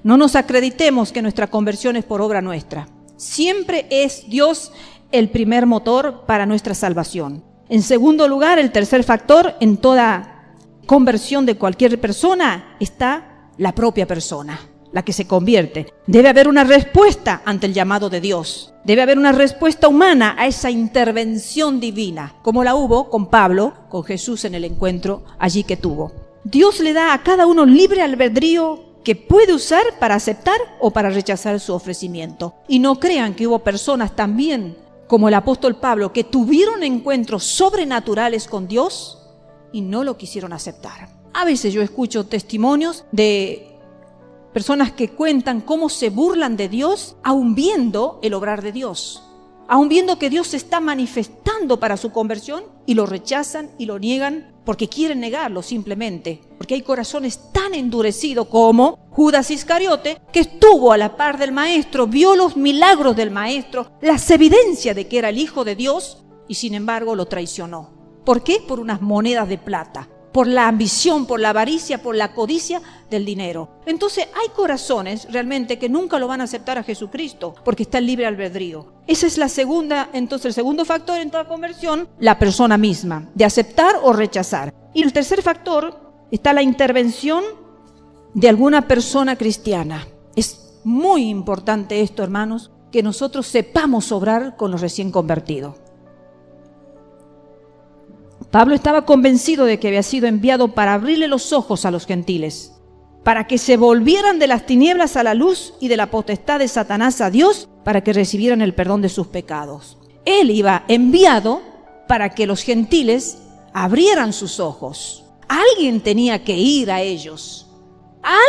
No nos acreditemos que nuestra conversión es por obra nuestra. Siempre es Dios el primer motor para nuestra salvación. En segundo lugar, el tercer factor en toda conversión de cualquier persona está la propia persona, la que se convierte. Debe haber una respuesta ante el llamado de Dios. Debe haber una respuesta humana a esa intervención divina, como la hubo con Pablo, con Jesús en el encuentro allí que tuvo. Dios le da a cada uno libre albedrío que puede usar para aceptar o para rechazar su ofrecimiento. Y no crean que hubo personas también, como el apóstol Pablo, que tuvieron encuentros sobrenaturales con Dios y no lo quisieron aceptar. A veces yo escucho testimonios de personas que cuentan cómo se burlan de Dios, aun viendo el obrar de Dios, aun viendo que Dios se está manifestando para su conversión, y lo rechazan y lo niegan porque quieren negarlo simplemente, porque hay corazones tan endurecidos como Judas Iscariote, que estuvo a la par del Maestro, vio los milagros del Maestro, las evidencias de que era el Hijo de Dios, y sin embargo lo traicionó. ¿Por qué? Por unas monedas de plata, por la ambición, por la avaricia, por la codicia del dinero. Entonces hay corazones realmente que nunca lo van a aceptar a Jesucristo porque está el libre albedrío. Esa es la segunda, entonces el segundo factor en toda conversión, la persona misma, de aceptar o rechazar. Y el tercer factor está la intervención de alguna persona cristiana. Es muy importante esto, hermanos, que nosotros sepamos obrar con los recién convertidos. Pablo estaba convencido de que había sido enviado para abrirle los ojos a los gentiles, para que se volvieran de las tinieblas a la luz y de la potestad de Satanás a Dios, para que recibieran el perdón de sus pecados. Él iba enviado para que los gentiles abrieran sus ojos. Alguien tenía que ir a ellos.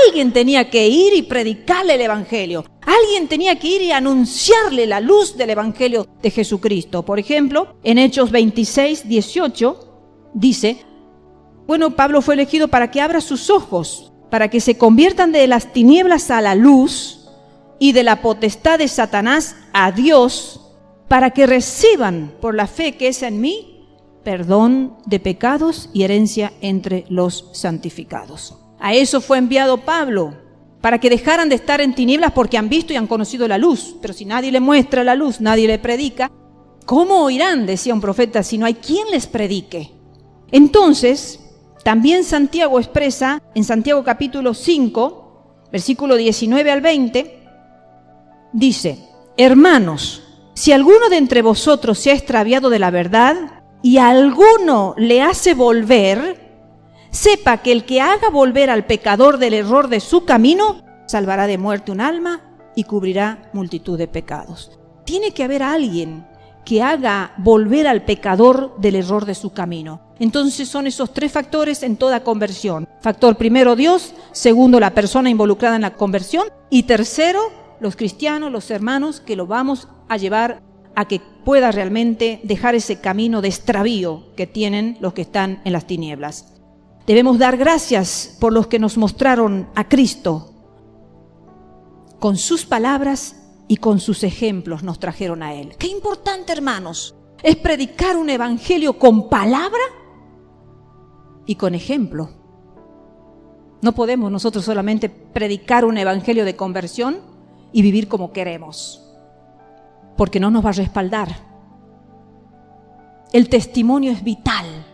Alguien tenía que ir y predicarle el evangelio. Alguien tenía que ir y anunciarle la luz del Evangelio de Jesucristo. Por ejemplo, en Hechos 26, 18, dice, bueno, Pablo fue elegido para que abra sus ojos, para que se conviertan de las tinieblas a la luz y de la potestad de Satanás a Dios, para que reciban por la fe que es en mí, perdón de pecados y herencia entre los santificados. A eso fue enviado Pablo, para que dejaran de estar en tinieblas porque han visto y han conocido la luz. Pero si nadie le muestra la luz, nadie le predica, ¿cómo oirán?, decía un profeta, si no hay quien les predique. Entonces, también Santiago expresa, en Santiago capítulo 5, versículo 19 al 20, dice, hermanos, si alguno de entre vosotros se ha extraviado de la verdad y a alguno le hace volver, sepa que el que haga volver al pecador del error de su camino, salvará de muerte un alma y cubrirá multitud de pecados. Tiene que haber alguien que haga volver al pecador del error de su camino. Entonces son esos tres factores en toda conversión. Factor primero, Dios. Segundo, la persona involucrada en la conversión. Y tercero, los cristianos, los hermanos, que lo vamos a llevar a que pueda realmente dejar ese camino de extravío que tienen los que están en las tinieblas. Debemos dar gracias por los que nos mostraron a Cristo. Con sus palabras y con sus ejemplos nos trajeron a Él. Qué importante, hermanos, es predicar un evangelio con palabra y con ejemplo. No podemos nosotros solamente predicar un evangelio de conversión y vivir como queremos, porque no nos va a respaldar. El testimonio es vital.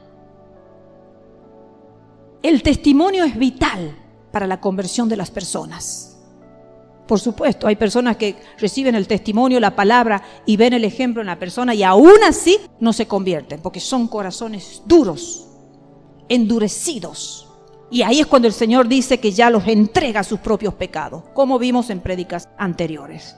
El testimonio es vital para la conversión de las personas. Por supuesto, hay personas que reciben el testimonio, la palabra y ven el ejemplo en la persona y aún así no se convierten, porque son corazones duros, endurecidos. Y ahí es cuando el Señor dice que ya los entrega a sus propios pecados, como vimos en prédicas anteriores.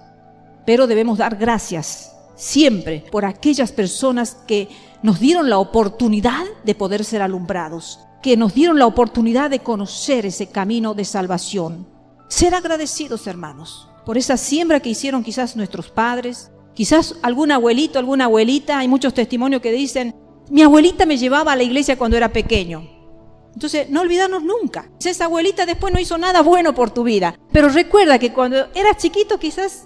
Pero debemos dar gracias siempre por aquellas personas que nos dieron la oportunidad de poder ser alumbrados, que nos dieron la oportunidad de conocer ese camino de salvación. Ser agradecidos, hermanos, por esa siembra que hicieron quizás nuestros padres, quizás algún abuelito, alguna abuelita. Hay muchos testimonios que dicen, mi abuelita me llevaba a la iglesia cuando era pequeño. Entonces, no olvidarnos nunca. Esa abuelita después no hizo nada bueno por tu vida, pero recuerda que cuando eras chiquito quizás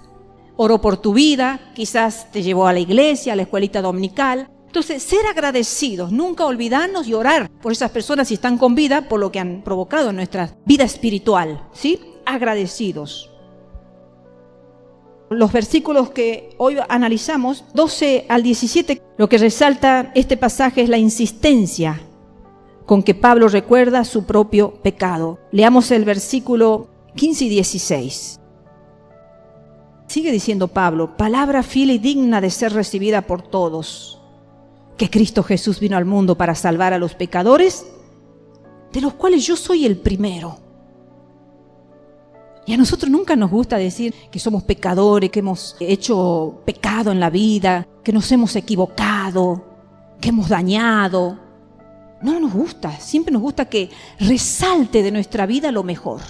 oró por tu vida, quizás te llevó a la iglesia, a la escuelita dominical. Entonces, ser agradecidos, nunca olvidarnos y orar por esas personas si están con vida, por lo que han provocado en nuestra vida espiritual, ¿sí? Agradecidos. Los versículos que hoy analizamos, 12 al 17, lo que resalta este pasaje es la insistencia con que Pablo recuerda su propio pecado. Leamos el versículo 15 y 16. Sigue diciendo Pablo, palabra fiel y digna de ser recibida por todos, que Cristo Jesús vino al mundo para salvar a los pecadores, de los cuales yo soy el primero. Y a nosotros nunca nos gusta decir que somos pecadores, que hemos hecho pecado en la vida, que nos hemos equivocado, que hemos dañado. No nos gusta, siempre nos gusta que resalte de nuestra vida lo mejor.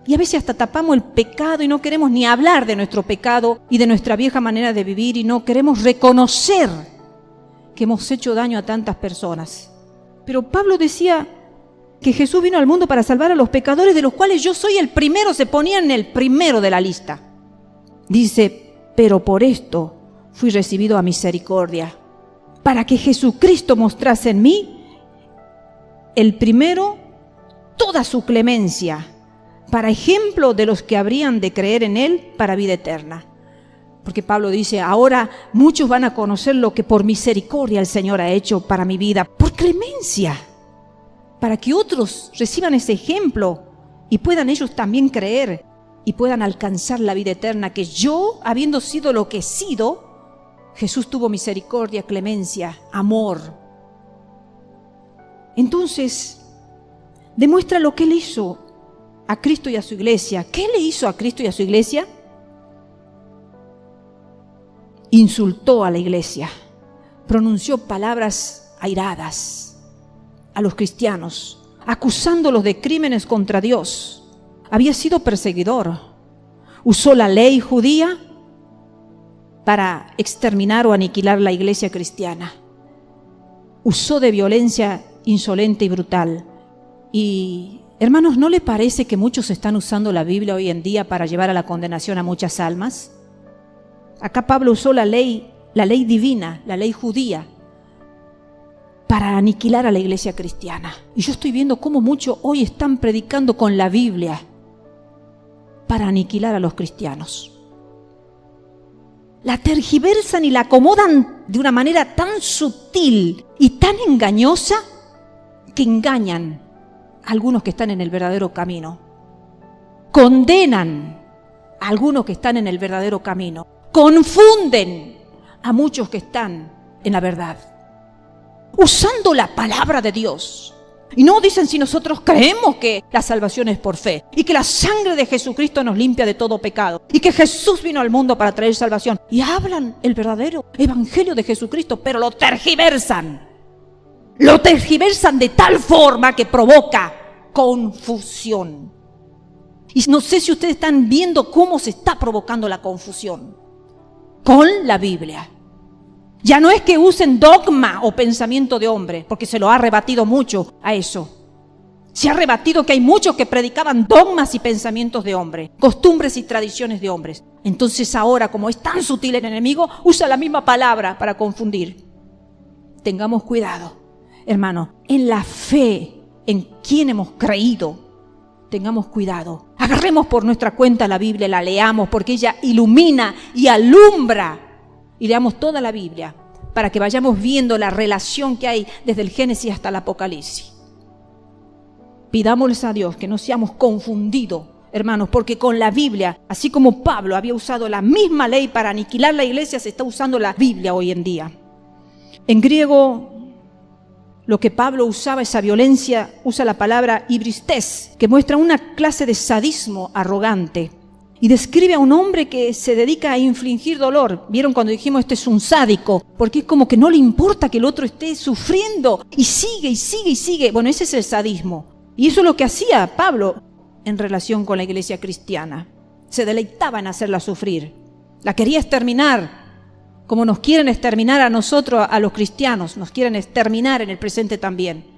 Y a veces hasta tapamos el pecado y no queremos ni hablar de nuestro pecado y de nuestra vieja manera de vivir y no queremos reconocer que hemos hecho daño a tantas personas. Pero Pablo decía que Jesús vino al mundo para salvar a los pecadores, de los cuales yo soy el primero, se ponía en el primero de la lista. Dice, pero por esto fui recibido a misericordia, para que Jesucristo mostrase en mí, el primero, toda su clemencia, para ejemplo de los que habrían de creer en Él para vida eterna. Porque Pablo dice, ahora muchos van a conocer lo que por misericordia el Señor ha hecho para mi vida, por clemencia, para que otros reciban ese ejemplo y puedan ellos también creer y puedan alcanzar la vida eterna, que yo, habiendo sido lo que he sido, Jesús tuvo misericordia, clemencia, amor. Entonces, demuestra lo que Él hizo a Cristo y a su iglesia. ¿Qué le hizo a Cristo y a su iglesia? Insultó a la iglesia, pronunció palabras airadas a los cristianos, acusándolos de crímenes contra Dios. Había sido perseguidor. Usó la ley judía para exterminar o aniquilar la iglesia cristiana. Usó de violencia insolente y brutal. Y, hermanos, ¿no le parece que muchos están usando la Biblia hoy en día para llevar a la condenación a muchas almas? Acá Pablo usó la ley divina, la ley judía, para aniquilar a la iglesia cristiana. Y yo estoy viendo cómo muchos hoy están predicando con la Biblia para aniquilar a los cristianos. La tergiversan y la acomodan de una manera tan sutil y tan engañosa que engañan a algunos que están en el verdadero camino. Condenan a algunos que están en el verdadero camino. Confunden a muchos que están en la verdad. Usando la palabra de Dios. Y no dicen si nosotros creemos que la salvación es por fe y que la sangre de Jesucristo nos limpia de todo pecado y que Jesús vino al mundo para traer salvación. Y hablan el verdadero evangelio de Jesucristo, pero lo tergiversan. Lo tergiversan de tal forma que provoca confusión. Y no sé si ustedes están viendo cómo se está provocando la confusión con la Biblia. Ya no es que usen dogma o pensamiento de hombre, porque se lo ha rebatido mucho a eso. Se ha rebatido que hay muchos que predicaban dogmas y pensamientos de hombre, costumbres y tradiciones de hombres. Entonces ahora, como es tan sutil el enemigo, usa la misma palabra para confundir. Tengamos cuidado, hermano, en la fe en quien hemos creído. Tengamos cuidado. Agarremos por nuestra cuenta la Biblia, la leamos, porque ella ilumina y alumbra. Y leamos toda la Biblia para que vayamos viendo la relación que hay desde el Génesis hasta el Apocalipsis. Pidámosles a Dios que no seamos confundidos, hermanos, porque con la Biblia, así como Pablo había usado la misma ley para aniquilar la iglesia, se está usando la Biblia hoy en día. En griego, lo que Pablo usaba, esa violencia, usa la palabra ibristés, que muestra una clase de sadismo arrogante. Y describe a un hombre que se dedica a infligir dolor. ¿Vieron cuando dijimos este es un sádico? Porque es como que no le importa que el otro esté sufriendo. Y sigue, y sigue, y sigue. Bueno, ese es el sadismo. Y eso es lo que hacía Pablo en relación con la iglesia cristiana. Se deleitaba en hacerla sufrir. La quería exterminar, como nos quieren exterminar a nosotros, a los cristianos. Nos quieren exterminar en el presente también.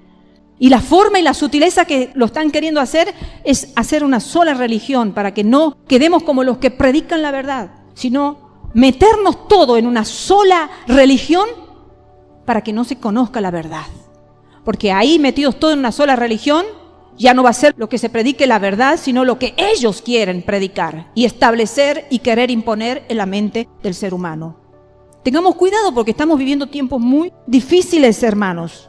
Y la forma y la sutileza que lo están queriendo hacer es hacer una sola religión para que no quedemos como los que predican la verdad, sino meternos todo en una sola religión para que no se conozca la verdad. Porque ahí metidos todos en una sola religión, ya no va a ser lo que se predique la verdad, sino lo que ellos quieren predicar y establecer y querer imponer en la mente del ser humano. Tengamos cuidado porque estamos viviendo tiempos muy difíciles, hermanos.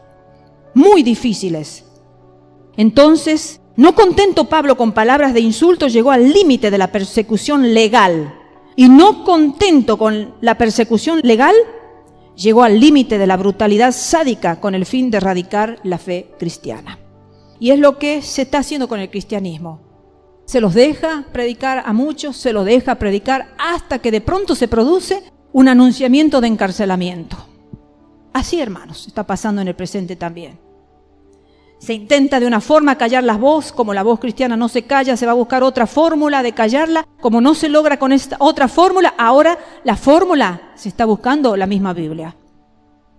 Muy difíciles. Entonces, no contento Pablo con palabras de insulto, llegó al límite de la persecución legal. Y no contento con la persecución legal, llegó al límite de la brutalidad sádica con el fin de erradicar la fe cristiana. Y es lo que se está haciendo con el cristianismo. Se los deja predicar a muchos, se los deja predicar hasta que de pronto se produce un anunciamiento de encarcelamiento. Así, hermanos, está pasando en el presente también. Se intenta de una forma callar las voces, como la voz cristiana no se calla, se va a buscar otra fórmula de callarla. Como no se logra con esta otra fórmula, ahora la fórmula se está buscando la misma Biblia.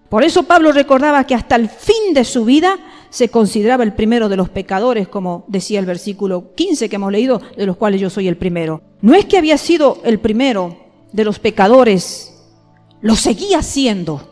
Por eso Pablo recordaba que hasta el fin de su vida se consideraba el primero de los pecadores, como decía el versículo 15 que hemos leído, de los cuales yo soy el primero. No es que había sido el primero de los pecadores, lo seguía siendo.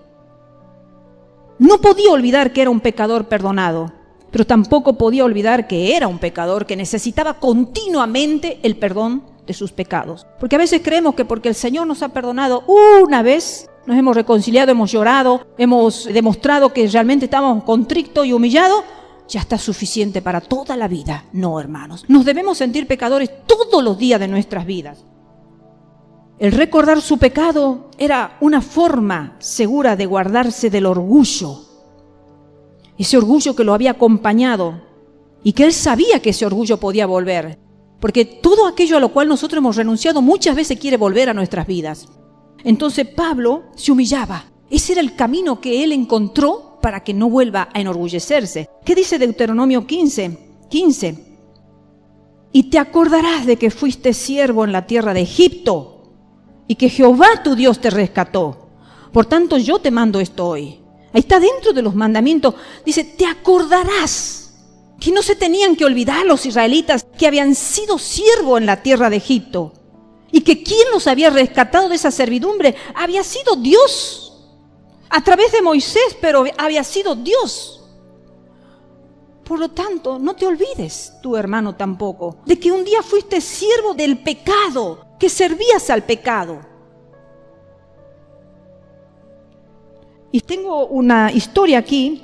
No podía olvidar que era un pecador perdonado, pero tampoco podía olvidar que era un pecador que necesitaba continuamente el perdón de sus pecados. Porque a veces creemos que porque el Señor nos ha perdonado una vez, nos hemos reconciliado, hemos llorado, hemos demostrado que realmente estábamos contrictos y humillados, ya está suficiente para toda la vida. No, hermanos, nos debemos sentir pecadores todos los días de nuestras vidas. El recordar su pecado era una forma segura de guardarse del orgullo. Ese orgullo que lo había acompañado y que él sabía que ese orgullo podía volver. Porque todo aquello a lo cual nosotros hemos renunciado muchas veces quiere volver a nuestras vidas. Entonces Pablo se humillaba. Ese era el camino que él encontró para que no vuelva a enorgullecerse. ¿Qué dice Deuteronomio 15? y te acordarás de que fuiste siervo en la tierra de Egipto y que Jehová tu Dios te rescató. Por tanto, yo te mando esto hoy. Ahí está dentro de los mandamientos. Dice, te acordarás que no se tenían que olvidar los israelitas que habían sido siervos en la tierra de Egipto y que quien los había rescatado de esa servidumbre había sido Dios. A través de Moisés, pero había sido Dios. Por lo tanto, no te olvides, tu hermano tampoco, de que un día fuiste siervo del pecado, que servías al pecado. Y tengo una historia aquí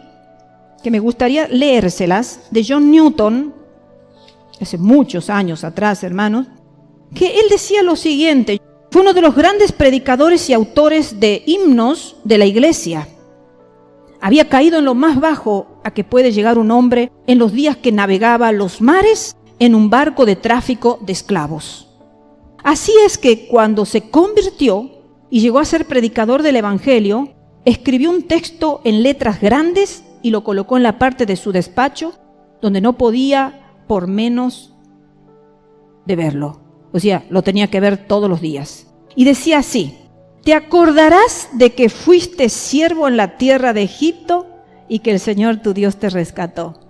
que me gustaría leérselas, de John Newton, hace muchos años atrás, hermanos, que él decía lo siguiente. Fue uno de los grandes predicadores y autores de himnos de la iglesia. Había caído en lo más bajo a que puede llegar un hombre en los días que navegaba los mares en un barco de tráfico de esclavos. Así es que cuando se convirtió y llegó a ser predicador del evangelio, escribió un texto en letras grandes y lo colocó en la parte de su despacho donde no podía por menos de verlo. O sea, lo tenía que ver todos los días. Y decía así: te acordarás de que fuiste siervo en la tierra de Egipto y que el Señor tu Dios te rescató.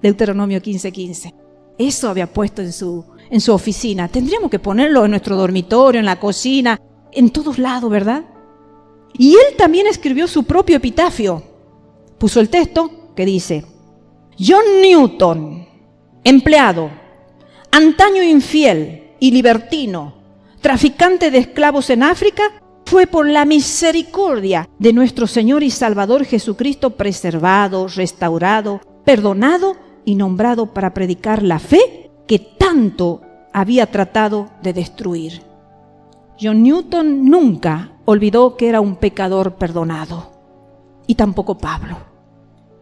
Deuteronomio 15:15. Eso había puesto en su oficina. Tendríamos que ponerlo en nuestro dormitorio, en la cocina, en todos lados, ¿verdad? Y él también escribió su propio epitafio. Puso el texto que dice: John Newton, empleado, antaño infiel y libertino, traficante de esclavos en África, fue por la misericordia de nuestro Señor y Salvador Jesucristo preservado, restaurado, perdonado y nombrado para predicar la fe que tanto había tratado de destruir. John Newton nunca olvidó que era un pecador perdonado, y tampoco Pablo,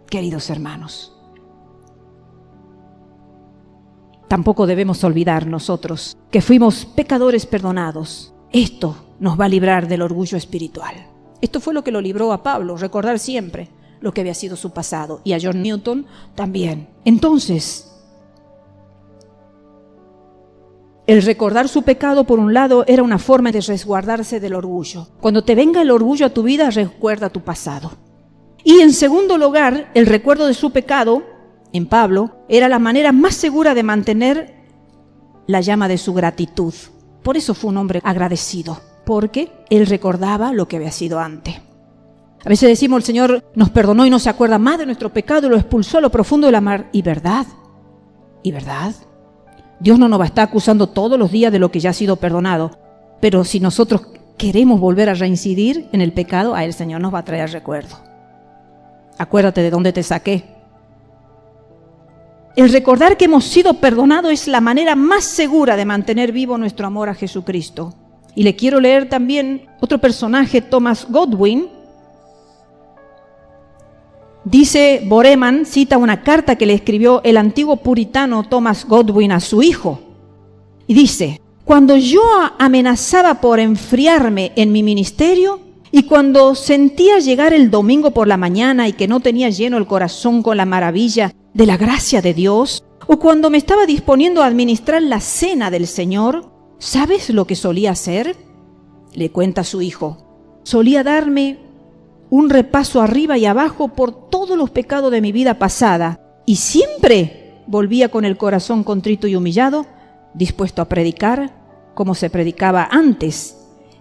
queridos hermanos. Tampoco debemos olvidar nosotros que fuimos pecadores perdonados. Esto nos va a librar del orgullo espiritual. Esto fue lo que lo libró a Pablo, recordar siempre lo que había sido su pasado, y a John Newton también. Entonces, el recordar su pecado, por un lado, era una forma de resguardarse del orgullo. Cuando te venga el orgullo a tu vida, recuerda tu pasado. Y en segundo lugar, el recuerdo de su pecado, en Pablo, era la manera más segura de mantener la llama de su gratitud. Por eso fue un hombre agradecido, porque él recordaba lo que había sido antes. A veces decimos, el Señor nos perdonó y no se acuerda más de nuestro pecado y lo expulsó a lo profundo de la mar. ¿Y verdad? ¿Y verdad? Dios no nos va a estar acusando todos los días de lo que ya ha sido perdonado. Pero si nosotros queremos volver a reincidir en el pecado, a el Señor nos va a traer recuerdo. Acuérdate de dónde te saqué. El recordar que hemos sido perdonados es la manera más segura de mantener vivo nuestro amor a Jesucristo. Y le quiero leer también otro personaje, Thomas Godwin. Dice Boreman, cita una carta que le escribió el antiguo puritano Thomas Godwin a su hijo. Y dice: cuando yo amenazaba por enfriarme en mi ministerio y cuando sentía llegar el domingo por la mañana y que no tenía lleno el corazón con la maravilla de la gracia de Dios, o cuando me estaba disponiendo a administrar la cena del Señor, ¿sabes lo que solía hacer? Le cuenta a su hijo. Solía darme un repaso arriba y abajo por todos los pecados de mi vida pasada, y siempre volvía con el corazón contrito y humillado, dispuesto a predicar, como se predicaba antes,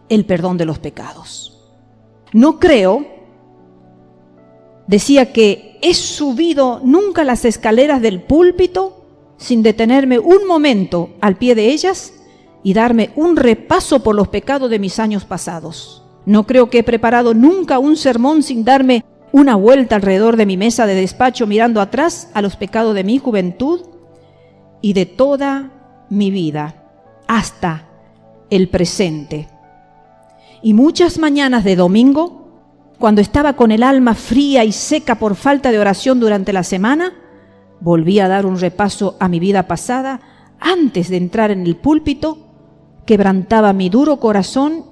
el perdón de los pecados. No creo, decía, que he subido nunca las escaleras del púlpito sin detenerme un momento al pie de ellas y darme un repaso por los pecados de mis años pasados. No creo que he preparado nunca un sermón sin darme una vuelta alrededor de mi mesa de despacho mirando atrás a los pecados de mi juventud y de toda mi vida hasta el presente. Y muchas mañanas de domingo, cuando estaba con el alma fría y seca por falta de oración durante la semana, volví a dar un repaso a mi vida pasada antes de entrar en el púlpito, quebrantaba mi duro corazón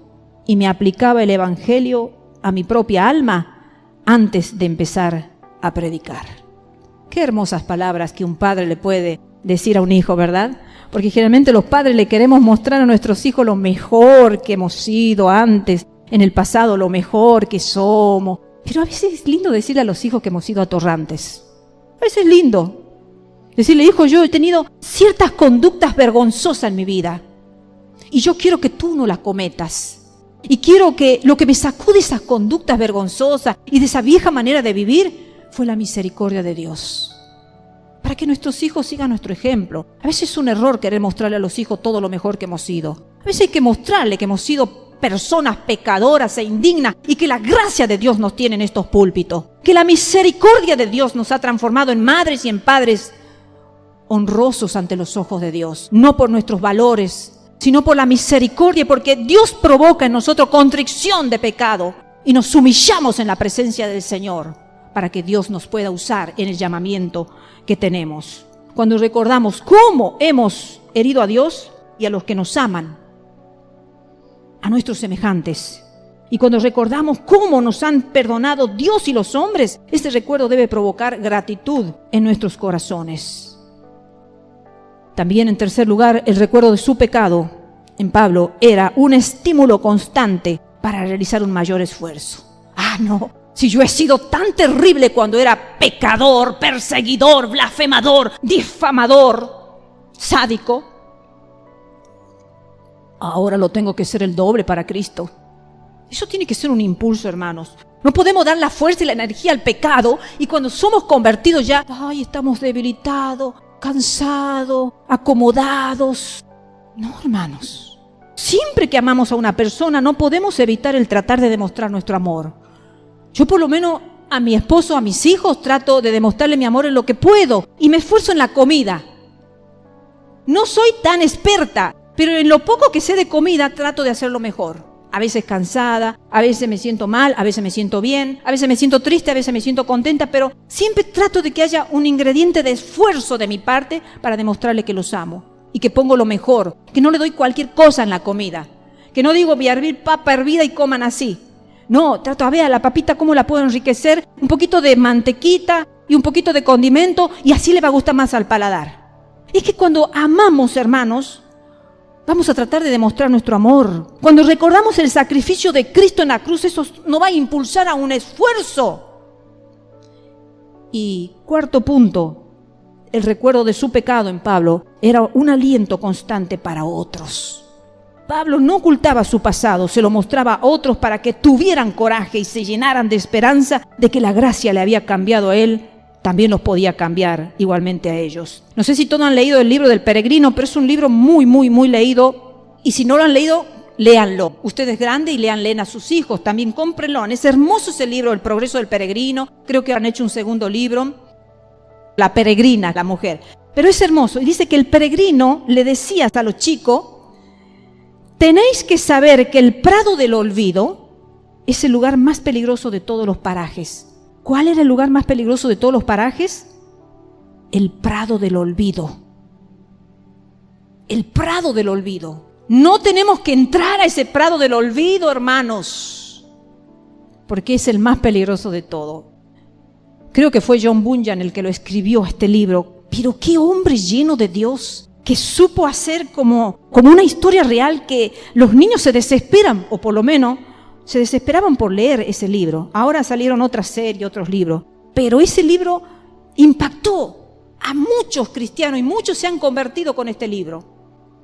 y me aplicaba el evangelio a mi propia alma antes de empezar a predicar. Qué hermosas palabras que un padre le puede decir a un hijo, ¿verdad? Porque generalmente los padres le queremos mostrar a nuestros hijos lo mejor que hemos sido antes, en el pasado, lo mejor que somos. Pero a veces es lindo decirle a los hijos que hemos sido atorrantes. A veces es lindo decirle, hijo, yo he tenido ciertas conductas vergonzosas en mi vida y yo quiero que tú no las cometas. Y quiero que lo que me sacó de esas conductas vergonzosas y de esa vieja manera de vivir fue la misericordia de Dios. Para que nuestros hijos sigan nuestro ejemplo. A veces es un error querer mostrarle a los hijos todo lo mejor que hemos sido. A veces hay que mostrarle que hemos sido personas pecadoras e indignas y que la gracia de Dios nos tiene en estos púlpitos. Que la misericordia de Dios nos ha transformado en madres y en padres honrosos ante los ojos de Dios. No por nuestros valores, sino por la misericordia, porque Dios provoca en nosotros contrición de pecado y nos humillamos en la presencia del Señor para que Dios nos pueda usar en el llamamiento que tenemos. Cuando recordamos cómo hemos herido a Dios y a los que nos aman, a nuestros semejantes, y cuando recordamos cómo nos han perdonado Dios y los hombres, este recuerdo debe provocar gratitud en nuestros corazones. También, en tercer lugar, el recuerdo de su pecado en Pablo era un estímulo constante para realizar un mayor esfuerzo. No, si yo he sido tan terrible cuando era pecador, perseguidor, blasfemador, difamador, sádico, ahora lo tengo que ser el doble para Cristo. Eso tiene que ser un impulso, hermanos. No podemos dar la fuerza y la energía al pecado y cuando somos convertidos ya, estamos debilitados, cansados, acomodados. No, hermanos. Siempre que amamos a una persona no podemos evitar el tratar de demostrar nuestro amor. Yo por lo menos a mi esposo, a mis hijos, trato de demostrarle mi amor en lo que puedo y me esfuerzo en la comida. No soy tan experta, pero en lo poco que sé de comida trato de hacerlo mejor. A veces cansada, a veces me siento mal, a veces me siento bien, a veces me siento triste, a veces me siento contenta, pero siempre trato de que haya un ingrediente de esfuerzo de mi parte para demostrarle que los amo y que pongo lo mejor, que no le doy cualquier cosa en la comida, que no digo voy a hervir papa hervida y coman así. No, trato a ver a la papita cómo la puedo enriquecer, un poquito de mantequita y un poquito de condimento y así le va a gustar más al paladar. Es que cuando amamos, hermanos, vamos a tratar de demostrar nuestro amor. Cuando recordamos el sacrificio de Cristo en la cruz, eso nos va a impulsar a un esfuerzo. Y cuarto punto, el recuerdo de su pecado en Pablo era un aliento constante para otros. Pablo no ocultaba su pasado, se lo mostraba a otros para que tuvieran coraje y se llenaran de esperanza de que la gracia le había cambiado a él, también los podía cambiar igualmente a ellos. No sé si todos han leído el libro del Peregrino, pero es un libro muy, muy, muy leído. Y si no lo han leído, léanlo. Ustedes grandes y leen a sus hijos, también cómprenlo. Es hermoso ese libro, El progreso del peregrino. Creo que han hecho un segundo libro, La peregrina, la mujer. Pero es hermoso. Y dice que el peregrino le decía hasta a los chicos, tenéis que saber que el prado del olvido es el lugar más peligroso de todos los parajes. ¿Cuál era el lugar más peligroso de todos los parajes? El prado del olvido. El prado del olvido. No tenemos que entrar a ese prado del olvido, hermanos, porque es el más peligroso de todo. Creo que fue John Bunyan el que lo escribió este libro. Pero qué hombre lleno de Dios, que supo hacer como una historia real que los niños se desesperan, o por lo menos se desesperaban por leer ese libro. Ahora salieron otras series, otros libros. Pero ese libro impactó a muchos cristianos y muchos se han convertido con este libro.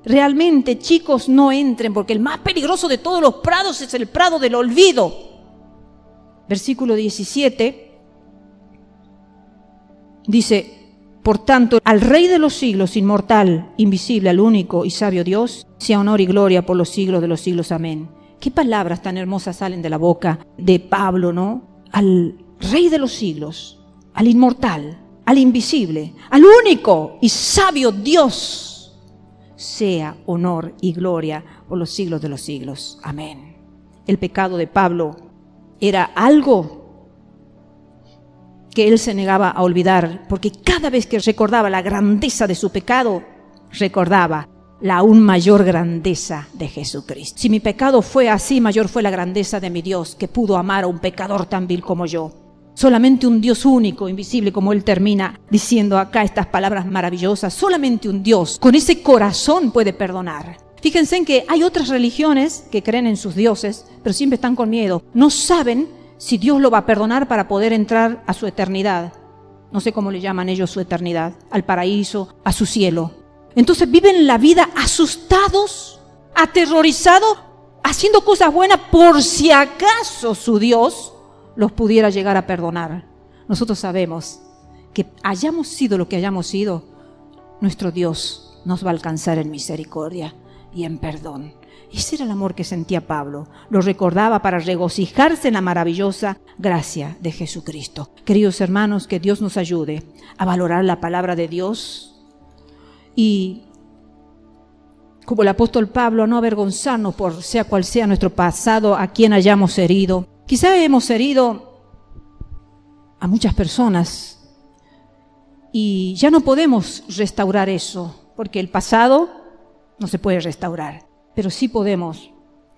Realmente, chicos, no entren porque el más peligroso de todos los prados es el prado del olvido. Versículo 17 dice, por tanto, al Rey de los siglos, inmortal, invisible, al único y sabio Dios, sea honor y gloria por los siglos de los siglos. Amén. Qué palabras tan hermosas salen de la boca de Pablo, ¿no? Al Rey de los siglos, al inmortal, al invisible, al único y sabio Dios, sea honor y gloria por los siglos de los siglos. Amén. El pecado de Pablo era algo que él se negaba a olvidar, porque cada vez que recordaba la grandeza de su pecado, recordaba la aún mayor grandeza de Jesucristo. Si mi pecado fue así, mayor fue la grandeza de mi Dios, que pudo amar a un pecador tan vil como yo. Solamente un Dios único, invisible, como Él termina diciendo acá estas palabras maravillosas. Solamente un Dios con ese corazón puede perdonar. Fíjense en que hay otras religiones que creen en sus dioses, pero siempre están con miedo. No saben si Dios lo va a perdonar para poder entrar a su eternidad. No sé cómo le llaman ellos su eternidad, al paraíso, a su cielo. Entonces viven la vida asustados, aterrorizados, haciendo cosas buenas por si acaso su Dios los pudiera llegar a perdonar. Nosotros sabemos que hayamos sido lo que hayamos sido, nuestro Dios nos va a alcanzar en misericordia y en perdón. Ese era el amor que sentía Pablo. Lo recordaba para regocijarse en la maravillosa gracia de Jesucristo. Queridos hermanos, que Dios nos ayude a valorar la palabra de Dios y, como el apóstol Pablo, a no avergonzarnos por sea cual sea nuestro pasado, a quien hayamos herido. Quizá hemos herido a muchas personas y ya no podemos restaurar eso, porque el pasado no se puede restaurar. Pero sí podemos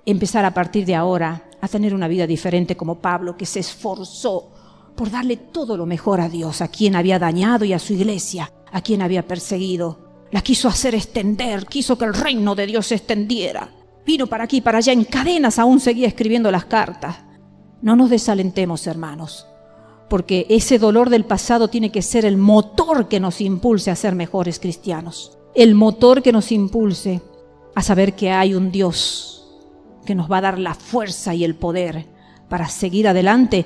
empezar a partir de ahora a tener una vida diferente como Pablo, que se esforzó por darle todo lo mejor a Dios, a quien había dañado y a su iglesia, a quien había perseguido. La quiso hacer extender, quiso que el reino de Dios se extendiera. Vino para aquí, para allá, en cadenas aún seguía escribiendo las cartas. No nos desalentemos, hermanos, porque ese dolor del pasado tiene que ser el motor que nos impulse a ser mejores cristianos. El motor que nos impulse a saber que hay un Dios que nos va a dar la fuerza y el poder para seguir adelante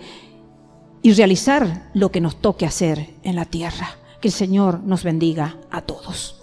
y realizar lo que nos toque hacer en la tierra. Que el Señor nos bendiga a todos.